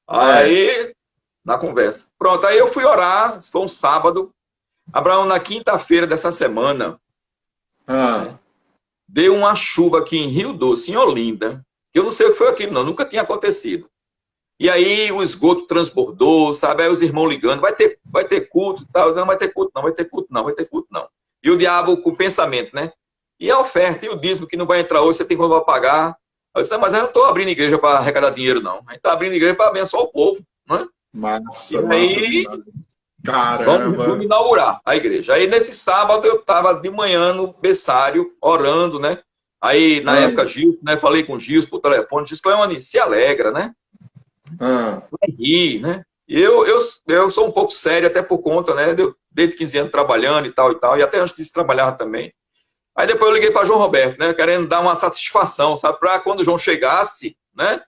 Aí, na conversa. Pronto, aí eu fui orar, foi um sábado. Abraão, na quinta-feira dessa semana, deu uma chuva aqui em Rio Doce, em Olinda, que eu não sei o que foi aquilo, não, nunca tinha acontecido. E aí o esgoto transbordou, sabe? Aí os irmãos ligando, vai ter culto e tal. Não vai ter culto, não, vai ter culto, não, vai ter culto, não. E o diabo com o pensamento, né? E a oferta, e o dízimo que não vai entrar hoje, você tem como pagar. Eu disse, não, mas eu não estou abrindo igreja para arrecadar dinheiro, não. A gente está abrindo igreja para abençoar o povo, né? Massa, e aí, caramba. Vamos inaugurar a igreja. Aí nesse sábado eu estava de manhã no berçário, orando, né? Aí na época Gilson, né? Falei com o Gilson por telefone, disse, Cleone, se alegra, né? Vai rir, né? Eu sou um pouco sério, até por conta, né? Desde 15 anos trabalhando e tal, e até antes disso trabalhava também. Aí depois eu liguei para João Roberto, né? Querendo dar uma satisfação, sabe? Para quando o João chegasse, né?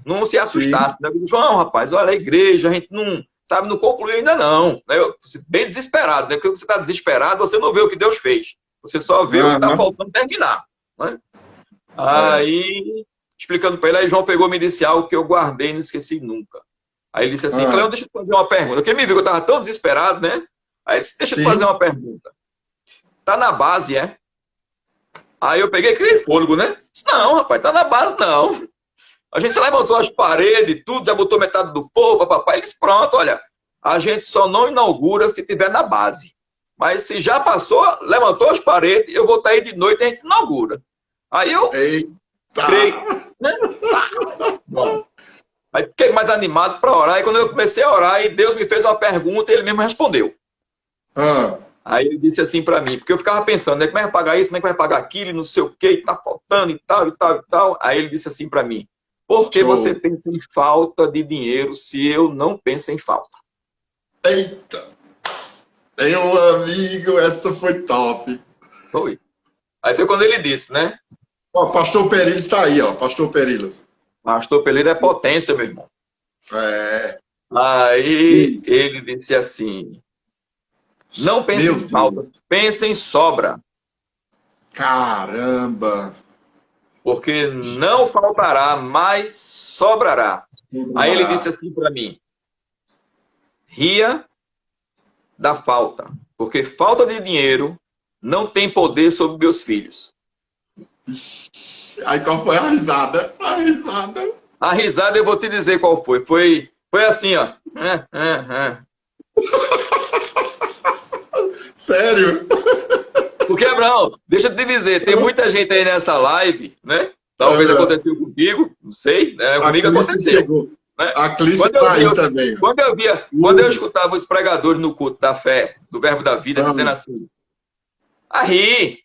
Não se assustasse, né? João, rapaz, olha a igreja, a gente não, sabe, não concluiu ainda não. Né? Eu, bem desesperado, né? Porque você está desesperado, você não vê o que Deus fez. Você só vê o que está faltando terminar. Né? Aí, explicando para ele, aí João pegou e me disse algo que eu guardei e não esqueci nunca. Aí ele disse assim, Cleão, deixa eu te fazer uma pergunta. Porque me viu que eu estava tão desesperado, né? Aí ele disse, deixa eu te fazer uma pergunta. Tá na base, é? Aí eu peguei e criei fôlego, né? Disse, não, rapaz, tá na base, não. A gente levantou as paredes, tudo, já botou metade do povo, papai. Ele disse, pronto, olha, a gente só não inaugura se tiver na base. Mas se já passou, levantou as paredes, eu vou estar aí de noite e a gente inaugura. Aí eu criei, né? Bom. Aí fiquei mais animado para orar. E quando eu comecei a orar, e Deus me fez uma pergunta e ele mesmo respondeu. Aí ele disse assim para mim, porque eu ficava pensando, né, como é que vai pagar isso, como é que vai pagar aquilo, não sei o que, e tá faltando e tal, e tal, e tal. Aí ele disse assim para mim, por que você pensa em falta de dinheiro se eu não penso em falta? Eita! Meu amigo, essa foi top. Foi. Aí foi quando ele disse, né? Ó, pastor Perillo está aí, ó, pastor Perillo. Pastor Pereira é potência, meu irmão. Aí Isso. ele disse assim: não pense Meu em falta, Deus. pense em sobra, Caramba. porque não faltará, mas sobrará. Aí ele disse Sobrará. assim para mim: ria da falta, porque falta de dinheiro não tem poder sobre meus filhos. Aí qual foi a risada? A risada. A risada eu vou te dizer qual foi. Foi assim, ó. Sério? Porque, Abraão, deixa eu te dizer, tem muita gente aí nessa live, né? Talvez Ah, aconteceu contigo, não sei, né? a Comigo Clícia aconteceu, chegou. né? A Clícia Quando eu tá aí via, também. quando eu Uh, escutava os pregadores no culto da fé, do verbo da vida, dizendo ah, assim, a rir.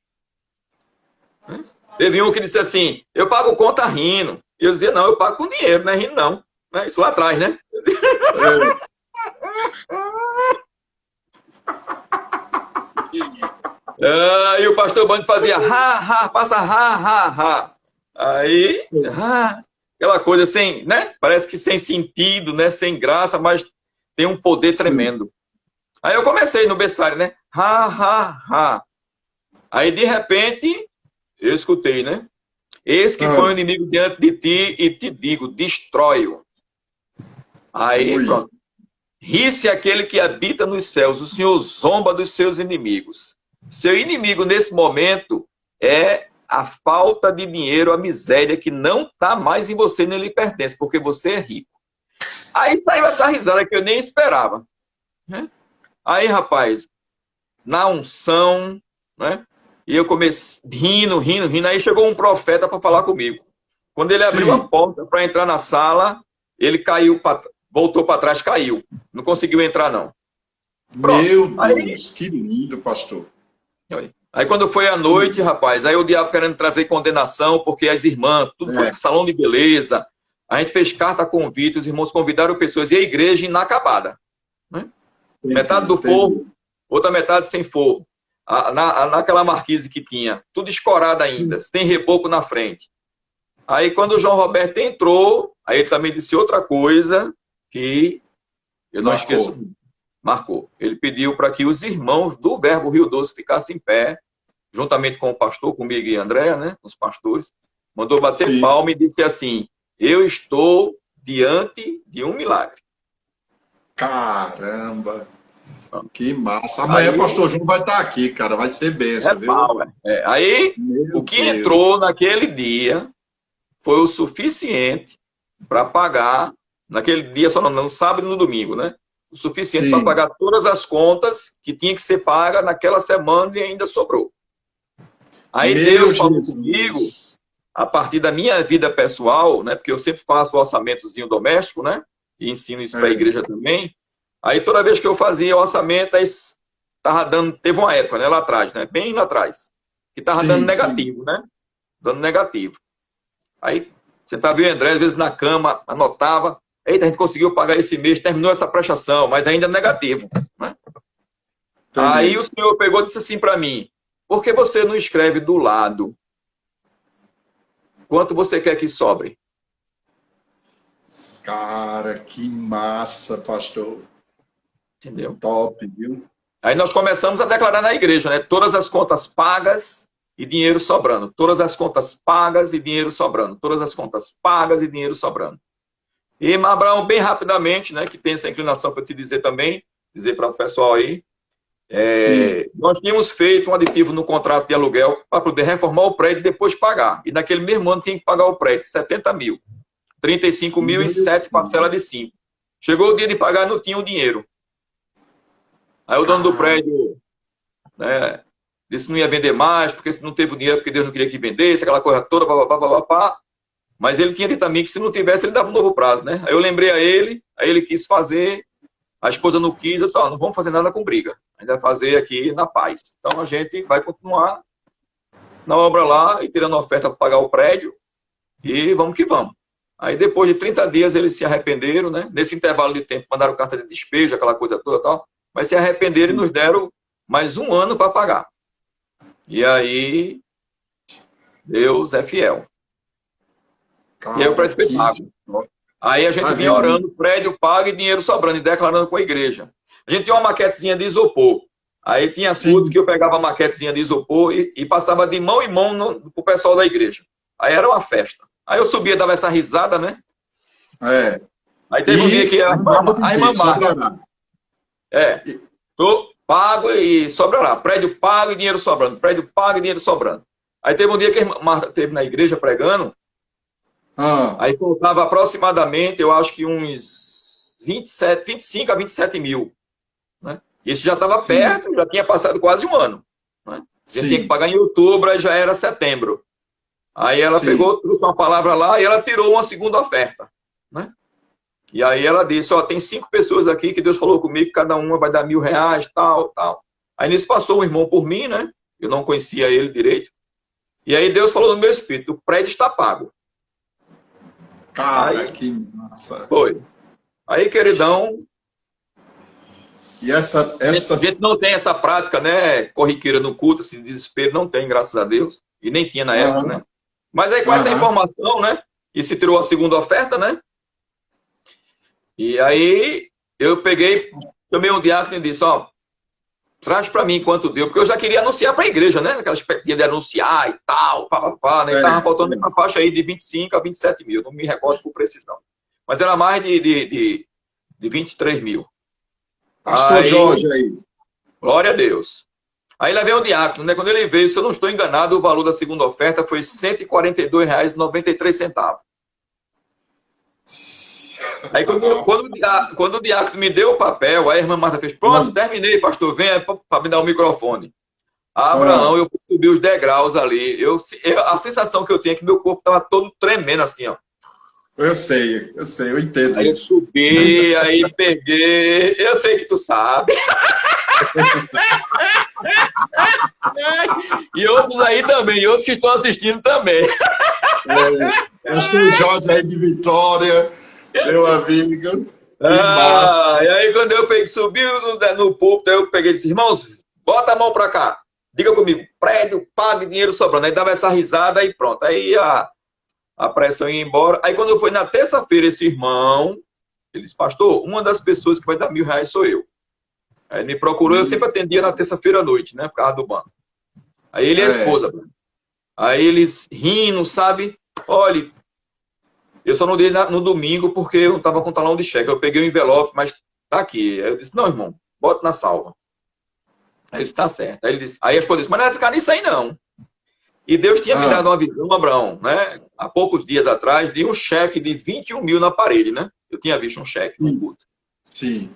Teve um que disse assim, eu pago conta rindo. E eu dizia, não, eu pago com dinheiro, não é rindo não. Né? Isso lá atrás, né? é. E o pastor Bando fazia ha, ha, passa ha, ha, ha. Aí, aquela coisa sem, né? Parece que sem sentido, né? Sem graça, mas tem um poder Sim. tremendo. Aí eu comecei no berçário, né? Ha, ha, ha. Aí, de repente, eu escutei, né? Eis que põe o Ah, inimigo diante de ti e te digo, destrói-o. Aí, ui. pronto. Ri-se aquele que habita nos céus, o Senhor zomba dos seus inimigos. Seu inimigo nesse momento é a falta de dinheiro, a miséria que não está mais em você nem lhe pertence, porque você é rico. Aí saiu essa risada que eu nem esperava. Né? Aí, rapaz, na unção, né? E eu comecei rindo, rindo, rindo. Aí chegou um profeta para falar comigo. Quando ele abriu a Sim. porta para entrar na sala, ele caiu, voltou para trás, caiu. Não conseguiu entrar, não. Pronto. Meu Aí, Deus, que lindo, pastor. aí quando foi à noite, rapaz, aí o diabo querendo trazer condenação, porque as irmãs, tudo foi É, para o salão de beleza. A gente fez carta convite, os irmãos convidaram pessoas e a igreja inacabada. Né? Metade entendi, do forro, entendi. outra metade sem forro. Naquela marquise que tinha, tudo escorado ainda, sem reboco na frente. Aí quando o João Roberto entrou, aí ele também disse outra coisa que eu não esqueço. Marcou. Marcou. Ele pediu para que os irmãos do Verbo Rio Doce ficassem em pé, juntamente com o pastor, comigo e Andréa, né, os pastores. Mandou bater Sim. palma e disse assim: eu estou diante de um milagre. Caramba, que massa. Amanhã Aí pastor João vai estar aqui, cara. Vai ser é benção, viu? pau, né? Aí Meu o que Deus. entrou naquele dia foi o suficiente para pagar, naquele dia só não, no sábado e no domingo, né? O suficiente para Sim. pagar todas as contas que tinha que ser paga naquela semana e ainda sobrou. Aí Meu Deus falou comigo, Jesus. a partir da minha vida pessoal, né? Porque eu sempre faço o orçamentozinho doméstico, né? E ensino isso para a É, igreja também. Aí toda vez que eu fazia o orçamento, aí tava dando, teve uma época, né? Lá atrás, né? Bem lá atrás, que tava dando sim, sim. negativo, né? Dando negativo. Aí você tá vendo o André, às vezes na cama, anotava, eita, a gente conseguiu pagar esse mês, terminou essa prestação, mas ainda negativo. Né? Aí o Entendi. senhor pegou e disse assim para mim, por que você não escreve do lado quanto você quer que sobre? Cara, que massa, pastor. Entendeu? Top, viu? Aí nós começamos a declarar na igreja, né? Todas as contas pagas e dinheiro sobrando. Todas as contas pagas e dinheiro sobrando. Todas as contas pagas e dinheiro sobrando. E, Abraão, bem rapidamente, né? Que tem essa inclinação para eu te dizer também, dizer para o pessoal aí, Sim. nós tínhamos feito um aditivo no contrato de aluguel para poder reformar o prédio e depois pagar. E naquele mesmo ano tinha que pagar o prédio, 70 mil. 35 mil e Meu 7 parcela de Deus. 5. Chegou o dia de pagar, não tinha o dinheiro. Aí o dono do Cara, prédio, né, disse que não ia vender mais, porque se não teve o dinheiro, porque Deus não queria que vendesse, aquela coisa toda, papapá. Mas ele tinha dito a mim que se não tivesse, ele dava um novo prazo, né? Aí eu lembrei a ele, aí ele quis fazer, a esposa não quis, eu disse, não vamos fazer nada com briga, ainda fazer aqui na paz. Então a gente vai continuar na obra lá e tirando a oferta para pagar o prédio e vamos que vamos. Aí depois de 30 dias eles se arrependeram, né? Nesse intervalo de tempo mandaram carta de despejo, aquela coisa toda e tal, mas se arrependeram e sim. nos deram mais um ano para pagar. E aí Deus é fiel. E aí o Cara, prédio foi que pago. Aí a gente vinha orando, prédio pago e dinheiro sobrando, e declarando com a igreja. A gente tinha uma maquetezinha de isopor. Aí tinha culto que eu pegava a maquetezinha de isopor e passava de mão em mão pro pessoal da igreja. Aí era uma festa. Aí eu subia, dava essa risada, né? Aí teve um dia que a irmã Marta... tô pago e sobrará. Prédio pago e dinheiro sobrando. Prédio pago e dinheiro sobrando. Aí teve um dia que a irmã Marta esteve na igreja pregando. Aí faltava aproximadamente, eu acho que uns 25 a 27 mil. Né? Isso já estava perto, já tinha passado quase um ano. Né? A gente tinha que pagar em outubro, aí já era setembro. Aí ela pegou, trouxe uma palavra lá e ela tirou uma segunda oferta. Né? E aí ela disse, ó, tem 5 pessoas aqui que Deus falou comigo, que cada uma vai dar R$1.000, tal, tal. Aí nisso passou um irmão por mim, né? Eu não conhecia ele direito. E aí Deus falou no meu espírito, o prédio está pago. Cara, aí, que massa. Foi. Aí, queridão... E essa... A gente não tem essa prática, né? Corriqueira no culto, esse desespero não tem, graças a Deus. E nem tinha na época, né? Mas aí com essa informação, né? E se tirou a segunda oferta, né? E aí eu peguei, chamei um diácono e disse, ó, traz para mim quanto deu, porque eu já queria anunciar para a igreja, né? Aquela expectativa de anunciar e tal, papapá, né? E tava faltando uma faixa aí de 25 a 27 mil, não me recordo por precisão. Mas era mais de 23 mil. Pastor Jorge aí. Glória a Deus. Aí lá vem o diácono, né? Quando ele veio, se eu não estou enganado, o valor da segunda oferta foi R$ 142,93. Aí quando o diácono me deu o papel, a irmã Marta fez, pronto, terminei, pastor, venha para me dar o microfone. Abraão, eu subi os degraus ali. A sensação que eu tinha é que meu corpo estava todo tremendo assim, ó. Eu sei, eu entendo aí isso. Eu subi, aí peguei, eu sei que tu sabe. E outros aí também, e outros que estão assistindo também. Pastor Jorge aí de Vitória, meu amigo. E aí quando eu peguei, subiu no púlpito, eu peguei e disse, irmãos, bota a mão pra cá. Diga comigo, prédio, pague dinheiro sobrando. Aí dava essa risada e pronto. Aí a pressão ia embora. Aí quando eu fui na terça-feira, esse irmão, ele disse, pastor, uma das pessoas que vai dar R$1.000 sou eu. Aí ele me procurou, eu sempre atendia na terça-feira à noite, né, por causa do banco. Aí ele e a esposa. Aí eles rindo, sabe? Olha, eu só não dei no domingo porque eu não estava com talão de cheque. Eu peguei o envelope, mas tá aqui. Aí eu disse, não, irmão, bota na salva. Aí ele disse, tá certo. Aí a esposa disse, mas não vai ficar nisso aí, não. E Deus tinha me dado uma visão, Abraão, né? Há poucos dias atrás, de um cheque de 21 mil na parede, né? Eu tinha visto um cheque no culto. Sim.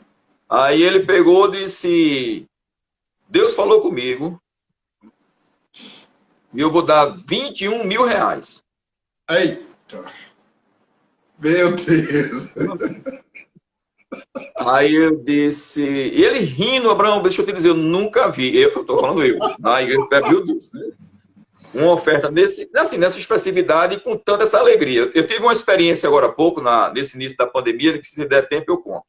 Aí ele pegou e disse, Deus falou comigo e eu vou dar R$21 mil. Eita! Meu Deus! Aí eu disse, e ele rindo, Abraão, deixa eu te dizer, eu nunca vi, eu estou falando na igreja viu Deus, né? Uma oferta nessa expressividade e com tanta essa alegria. Eu tive uma experiência agora há pouco, nesse início da pandemia, que se der tempo eu conto.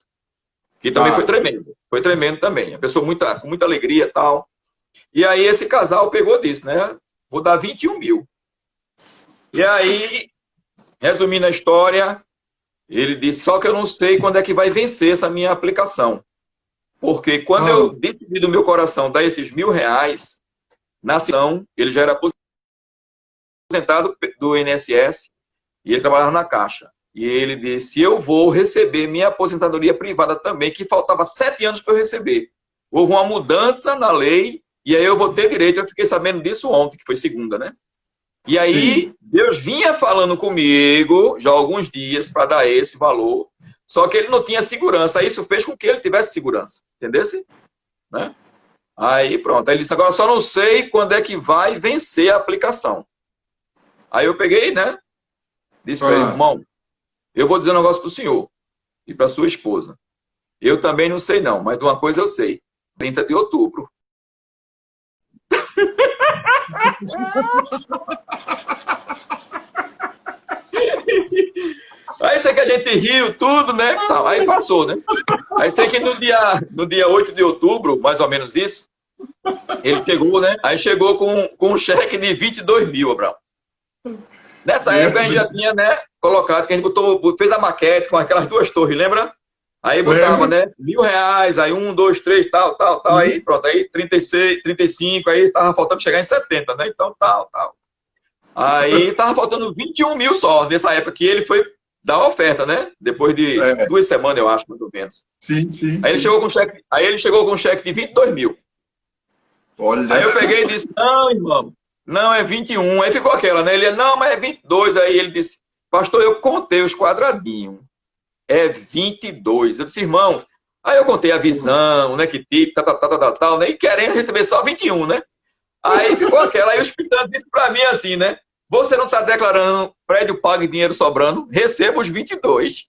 Que também foi tremendo. Foi tremendo também. A pessoa com muita alegria e tal. E aí esse casal pegou disso, né? Vou dar 21 mil. E aí, resumindo a história, ele disse, só que eu não sei quando é que vai vencer essa minha aplicação. Porque quando eu decidi do meu coração dar esses R$1.000, na ação, ele já era aposentado do INSS e ele trabalhava na Caixa. E ele disse, eu vou receber minha aposentadoria privada também, que faltava 7 anos para eu receber. Houve uma mudança na lei e aí eu vou ter direito. Eu fiquei sabendo disso ontem, que foi segunda, né? E aí Deus vinha falando comigo já há alguns dias para dar esse valor, só que ele não tinha segurança. Isso fez com que ele tivesse segurança, entendesse? Né? Aí pronto, aí ele disse, agora só não sei quando é que vai vencer a aplicação. Aí eu peguei, né? Disse para ele, irmão, eu vou dizer um negócio para o senhor e para sua esposa. Eu também não sei não, mas de uma coisa eu sei. 30 de outubro. Aí sei que a gente riu tudo, né? Aí passou, né? Aí sei que no dia 8 de outubro, mais ou menos isso, ele chegou, né? Aí chegou com um cheque de 22 mil, Abraão. Nessa época a gente já tinha, né, colocado, que a gente fez a maquete com aquelas 2 torres, lembra? Aí botava, né, R$ 1.000, aí 1, 2, 3, tal, aí pronto, aí 36, 35, aí tava faltando chegar em 70, né, então tal. Aí tava faltando 21 mil só, nessa época que ele foi dar a oferta, né, depois de 2 semanas, eu acho, mais ou menos. Sim. Aí ele chegou com um cheque de 22 mil. Olha. Aí eu peguei e disse, não, irmão, não, é 21. Aí ficou aquela, né, ele, não, mas é 22. Aí ele disse, pastor, eu contei os quadradinhos. É 22. Eu disse, irmão, aí eu contei a visão, né, que tipo, tal, né, e querendo receber só 21, né? Aí ficou aquela, aí o Espírito Santo disse pra mim assim, né, você não tá declarando prédio pago e dinheiro sobrando, receba os 22.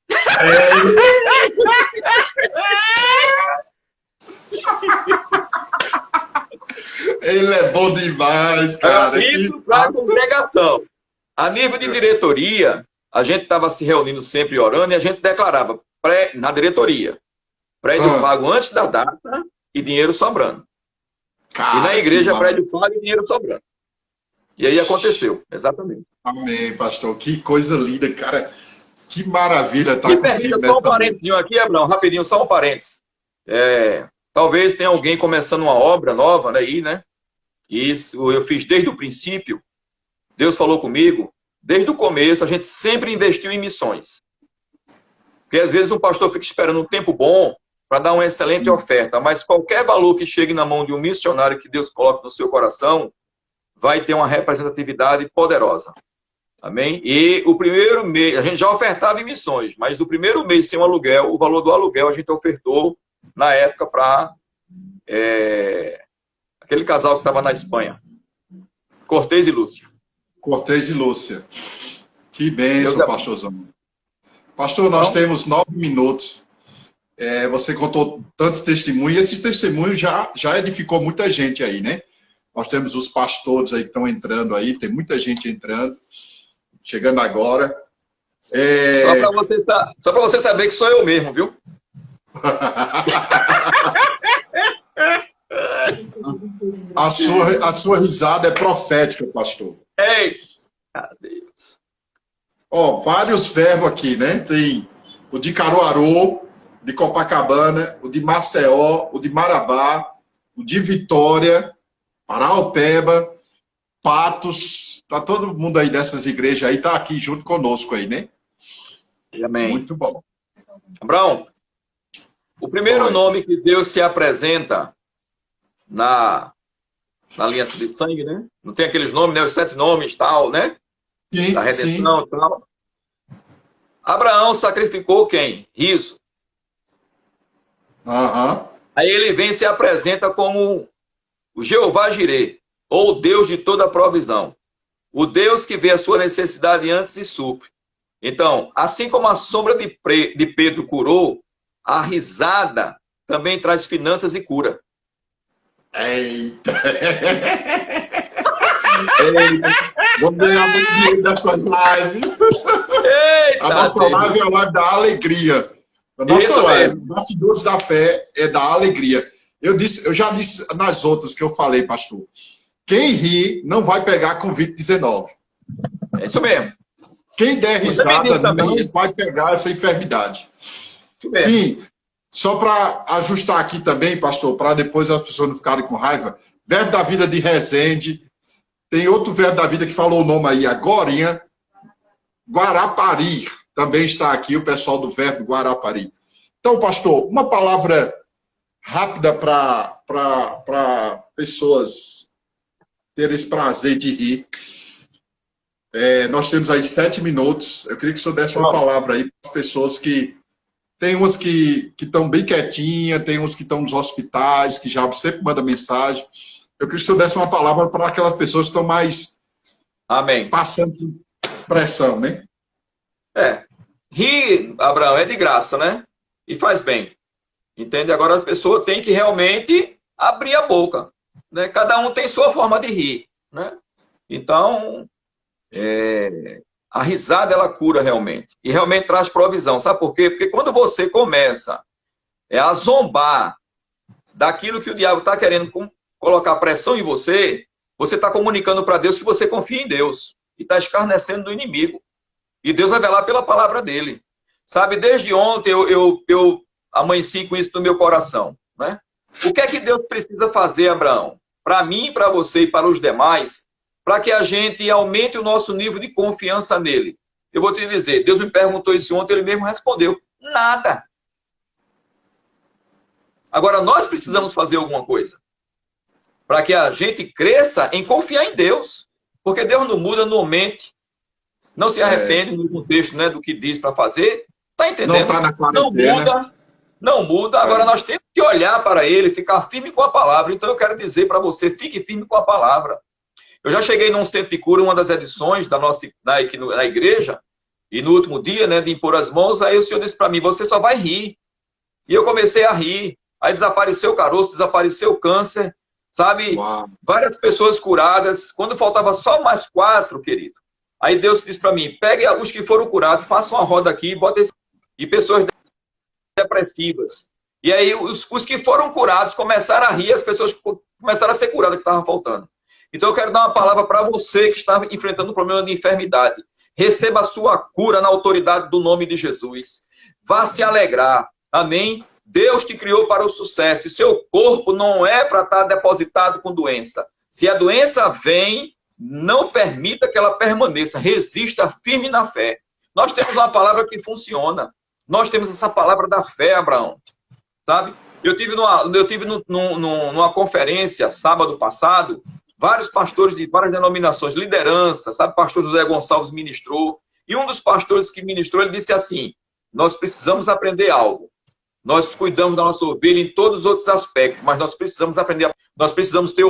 Ele é bom demais, cara. Isso para congregação. A nível de diretoria, a gente estava se reunindo sempre orando e a gente declarava na diretoria, prédio pago antes da data e dinheiro sobrando. Cara, e na igreja, prédio pago e dinheiro sobrando. E aí aconteceu, exatamente. Amém, pastor. Que coisa linda, cara. Que maravilha estar contigo nessa... Só um parênteses aqui, Abraão, rapidinho, só um parênteses. Talvez tenha alguém começando uma obra nova aí, né? Isso eu fiz desde o princípio. Deus falou comigo. Desde o começo, a gente sempre investiu em missões. Porque às vezes um pastor fica esperando um tempo bom para dar uma excelente oferta, mas qualquer valor que chegue na mão de um missionário que Deus coloca no seu coração, vai ter uma representatividade poderosa. Amém? E o primeiro mês, a gente já ofertava em missões, mas o primeiro mês sem um aluguel, o valor do aluguel a gente ofertou na época para aquele casal que estava na Espanha. Cortez e Lúcia. Cortez e Lúcia. Que bênção, pastorzão. Pastor, nós temos 9 minutos. Você contou tantos testemunhos, e esses testemunhos já edificou muita gente aí, né? Nós temos os pastores aí que estão entrando aí, tem muita gente entrando, chegando agora. Só para você saber que sou eu mesmo, viu? A sua risada é profética, pastor. Eita Deus. Vários verbos aqui, né? Tem o de Caruaru, de Copacabana, o de Maceió, o de Marabá, o de Vitória, Paraupeba, Patos. Tá todo mundo aí dessas igrejas aí, tá aqui junto conosco aí, né? Amém. Muito bom. Abraão, o primeiro nome que Deus se apresenta na aliança de sangue, né? Não tem aqueles nomes, né? Os 7 nomes, tal, né? Sim, da redenção, tal. Abraão sacrificou quem? Riso. Aí ele vem e se apresenta como o Jeová Jirê, ou o Deus de toda a provisão. O Deus que vê a sua necessidade antes e supre. Então, assim como a sombra de Pedro curou, a risada também traz finanças e cura. Eita! Vamos ganhar muito dinheiro dessa live. Eita, a nossa live é a live da alegria. A nossa live, Bastidores da Fé, é da alegria. Eu já disse nas outras que eu falei, pastor. Quem ri não vai pegar Covid-19. É isso mesmo. Quem der risada não vai pegar essa enfermidade. Sim. Só para ajustar aqui também, pastor, para depois as pessoas não ficarem com raiva. Verbo da Vida de Resende. Tem outro Verbo da Vida que falou o nome aí, agorinha. Guarapari. Também está aqui o pessoal do Verbo Guarapari. Então, pastor, uma palavra rápida para pessoas terem esse prazer de rir. Nós temos aí 7 minutos. Eu queria que o senhor desse uma palavra aí para as pessoas que... Tem umas que estão bem quietinhas, tem umas que estão nos hospitais, que já sempre mandam mensagem. Eu queria que o senhor desse uma palavra para aquelas pessoas que estão mais... Amém. Passando pressão, né? Rir, Abraão, é de graça, né? E faz bem. Entende? Agora a pessoa tem que realmente abrir a boca. Né? Cada um tem sua forma de rir. Né? Então, a risada, ela cura realmente. E realmente traz provisão. Sabe por quê? Porque quando você começa a zombar daquilo que o diabo está querendo colocar pressão em você, você está comunicando para Deus que você confia em Deus. e está escarnecendo do inimigo. E Deus vai velar pela palavra dele. Sabe, desde ontem eu amanheci com isso no meu coração, né? O que é que Deus precisa fazer, Abraão? Para mim, para você e para os demais, para que a gente aumente o nosso nível de confiança nele. Eu vou te dizer, Deus me perguntou isso ontem, ele mesmo respondeu, nada. Agora, nós precisamos fazer alguma coisa para que a gente cresça em confiar em Deus. Porque Deus não muda, não mente, não se arrepende no contexto, né, do que diz para fazer. Está entendendo? Não está na quarentena. Não muda. Agora nós temos que olhar para ele, ficar firme com a palavra. Então eu quero dizer para você, fique firme com a palavra. Eu já cheguei num centro de cura, uma das edições da nossa, na igreja, e no último dia, né, de impor as mãos, aí o senhor disse para mim, você só vai rir. E eu comecei a rir. Aí desapareceu o caroço, desapareceu o câncer, sabe? Uau. Várias pessoas curadas. Quando faltava só mais 4, querido. Aí Deus disse para mim, pegue os que foram curados, faça uma roda aqui, bota esse... E pessoas depressivas. E aí os que foram curados começaram a rir, as pessoas começaram a ser curadas, que estavam faltando. Então eu quero dar uma palavra para você que está enfrentando um problema de enfermidade. Receba a sua cura na autoridade do nome de Jesus. Vá se alegrar. Amém? Deus te criou para o sucesso. E seu corpo não é para estar depositado com doença. Se a doença vem, não permita que ela permaneça. Resista firme na fé. Nós temos uma palavra que funciona. Nós temos essa palavra da fé, Abraão. Sabe? Eu tive numa conferência sábado passado, vários pastores de várias denominações, liderança, sabe? O pastor José Gonçalves ministrou. E um dos pastores que ministrou, ele disse assim, nós precisamos aprender algo. Nós cuidamos da nossa ovelha em todos os outros aspectos, mas nós precisamos aprender. Nós precisamos ter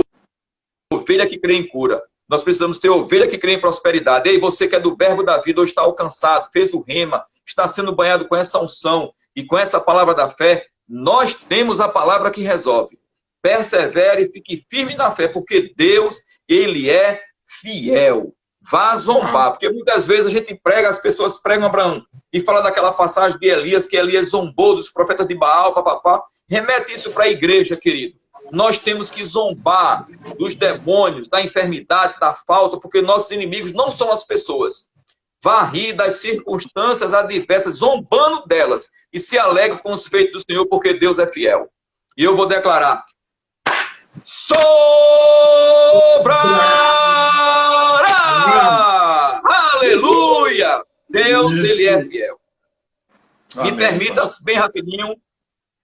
ovelha que crê em cura. Nós precisamos ter ovelha que crê em prosperidade. Ei, você que é do verbo da vida, hoje está alcançado, fez o rema, está sendo banhado com essa unção e com essa palavra da fé, nós temos a palavra que resolve. Persevere e fique firme na fé, porque Deus, ele é fiel. Vá zombar, porque muitas vezes a gente prega, as pessoas pregam Abraão e fala daquela passagem de Elias, que Elias zombou dos profetas de Baal, papapá. Remete isso para a igreja, querido. Nós temos que zombar dos demônios, da enfermidade, da falta, porque nossos inimigos não são as pessoas. Vá rir das circunstâncias adversas, zombando delas, e se alegre com os feitos do Senhor, porque Deus é fiel. E eu vou declarar, sobrará! Aleluia! Deus, ele é fiel. Amém. Me permita, bem rapidinho,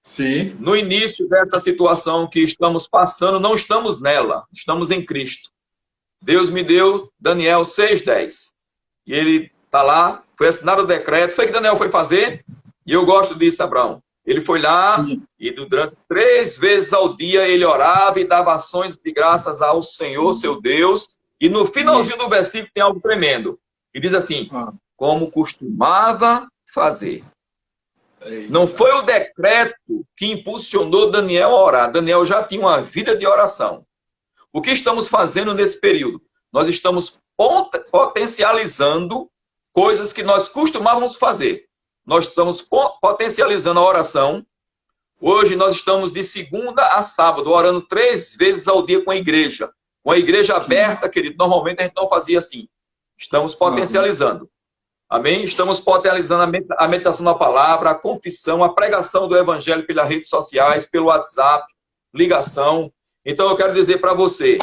sim, no início dessa situação que estamos passando, não estamos nela, estamos em Cristo. Deus me deu Daniel 6:10. E ele está lá, foi assinado o decreto. Foi que Daniel foi fazer, e eu gosto disso, Abraão. Ele foi lá, sim, e durante 3 vezes ao dia ele orava e dava ações de graças ao Senhor, seu Deus. E no finalzinho do versículo tem algo tremendo. E diz assim, como costumava fazer. Eita. Não foi o decreto que impulsionou Daniel a orar. Daniel já tinha uma vida de oração. O que estamos fazendo nesse período? Nós estamos potencializando coisas que nós costumávamos fazer. Nós estamos potencializando a oração. Hoje nós estamos de segunda a sábado, orando 3 vezes ao dia com a igreja. Com a igreja aberta, querido, normalmente a gente não fazia assim. Estamos potencializando. Amém? Estamos potencializando a meditação da palavra, a confissão, a pregação do evangelho pelas redes sociais, pelo WhatsApp, ligação. Então eu quero dizer para você,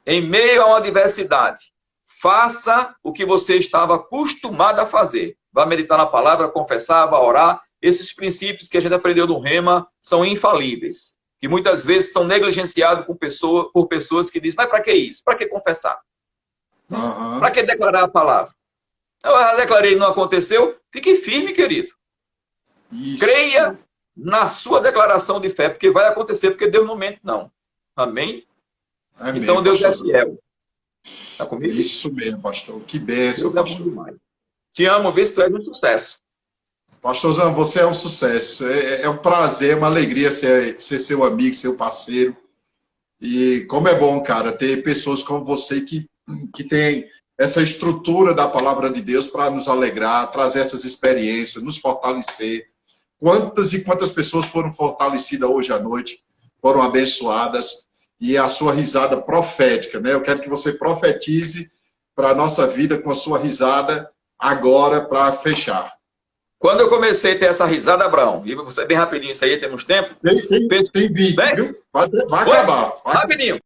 em meio a uma adversidade, faça o que você estava acostumado a fazer. Vá meditar na palavra, confessar, vá orar. Esses princípios que a gente aprendeu no Rema são infalíveis, que muitas vezes são negligenciados por pessoas que dizem, mas para que isso? Para que confessar? Para que declarar a palavra? Eu já declarei e não aconteceu? Fique firme, querido. Isso. Creia na sua declaração de fé, porque vai acontecer, porque Deus não mente, não. Amém? Amém, então Deus pastor. é fiel. Está comigo? Isso mesmo, pastor. Que bênção, pastor. Te amo, vê se tu és um sucesso. Pastorzão, você é um sucesso. É um prazer, é uma alegria ser seu amigo, seu parceiro. E como é bom, cara, ter pessoas como você que tem essa estrutura da palavra de Deus para nos alegrar, trazer essas experiências, nos fortalecer. Quantas e quantas pessoas foram fortalecidas hoje à noite, foram abençoadas, e a sua risada profética, né? Eu quero que você profetize para a nossa vida com a sua risada agora para fechar. Quando eu comecei a ter essa risada, Abraão, e você bem rapidinho, isso aí temos tempo. Tem vídeo, viu? Vai acabar. Rapidinho.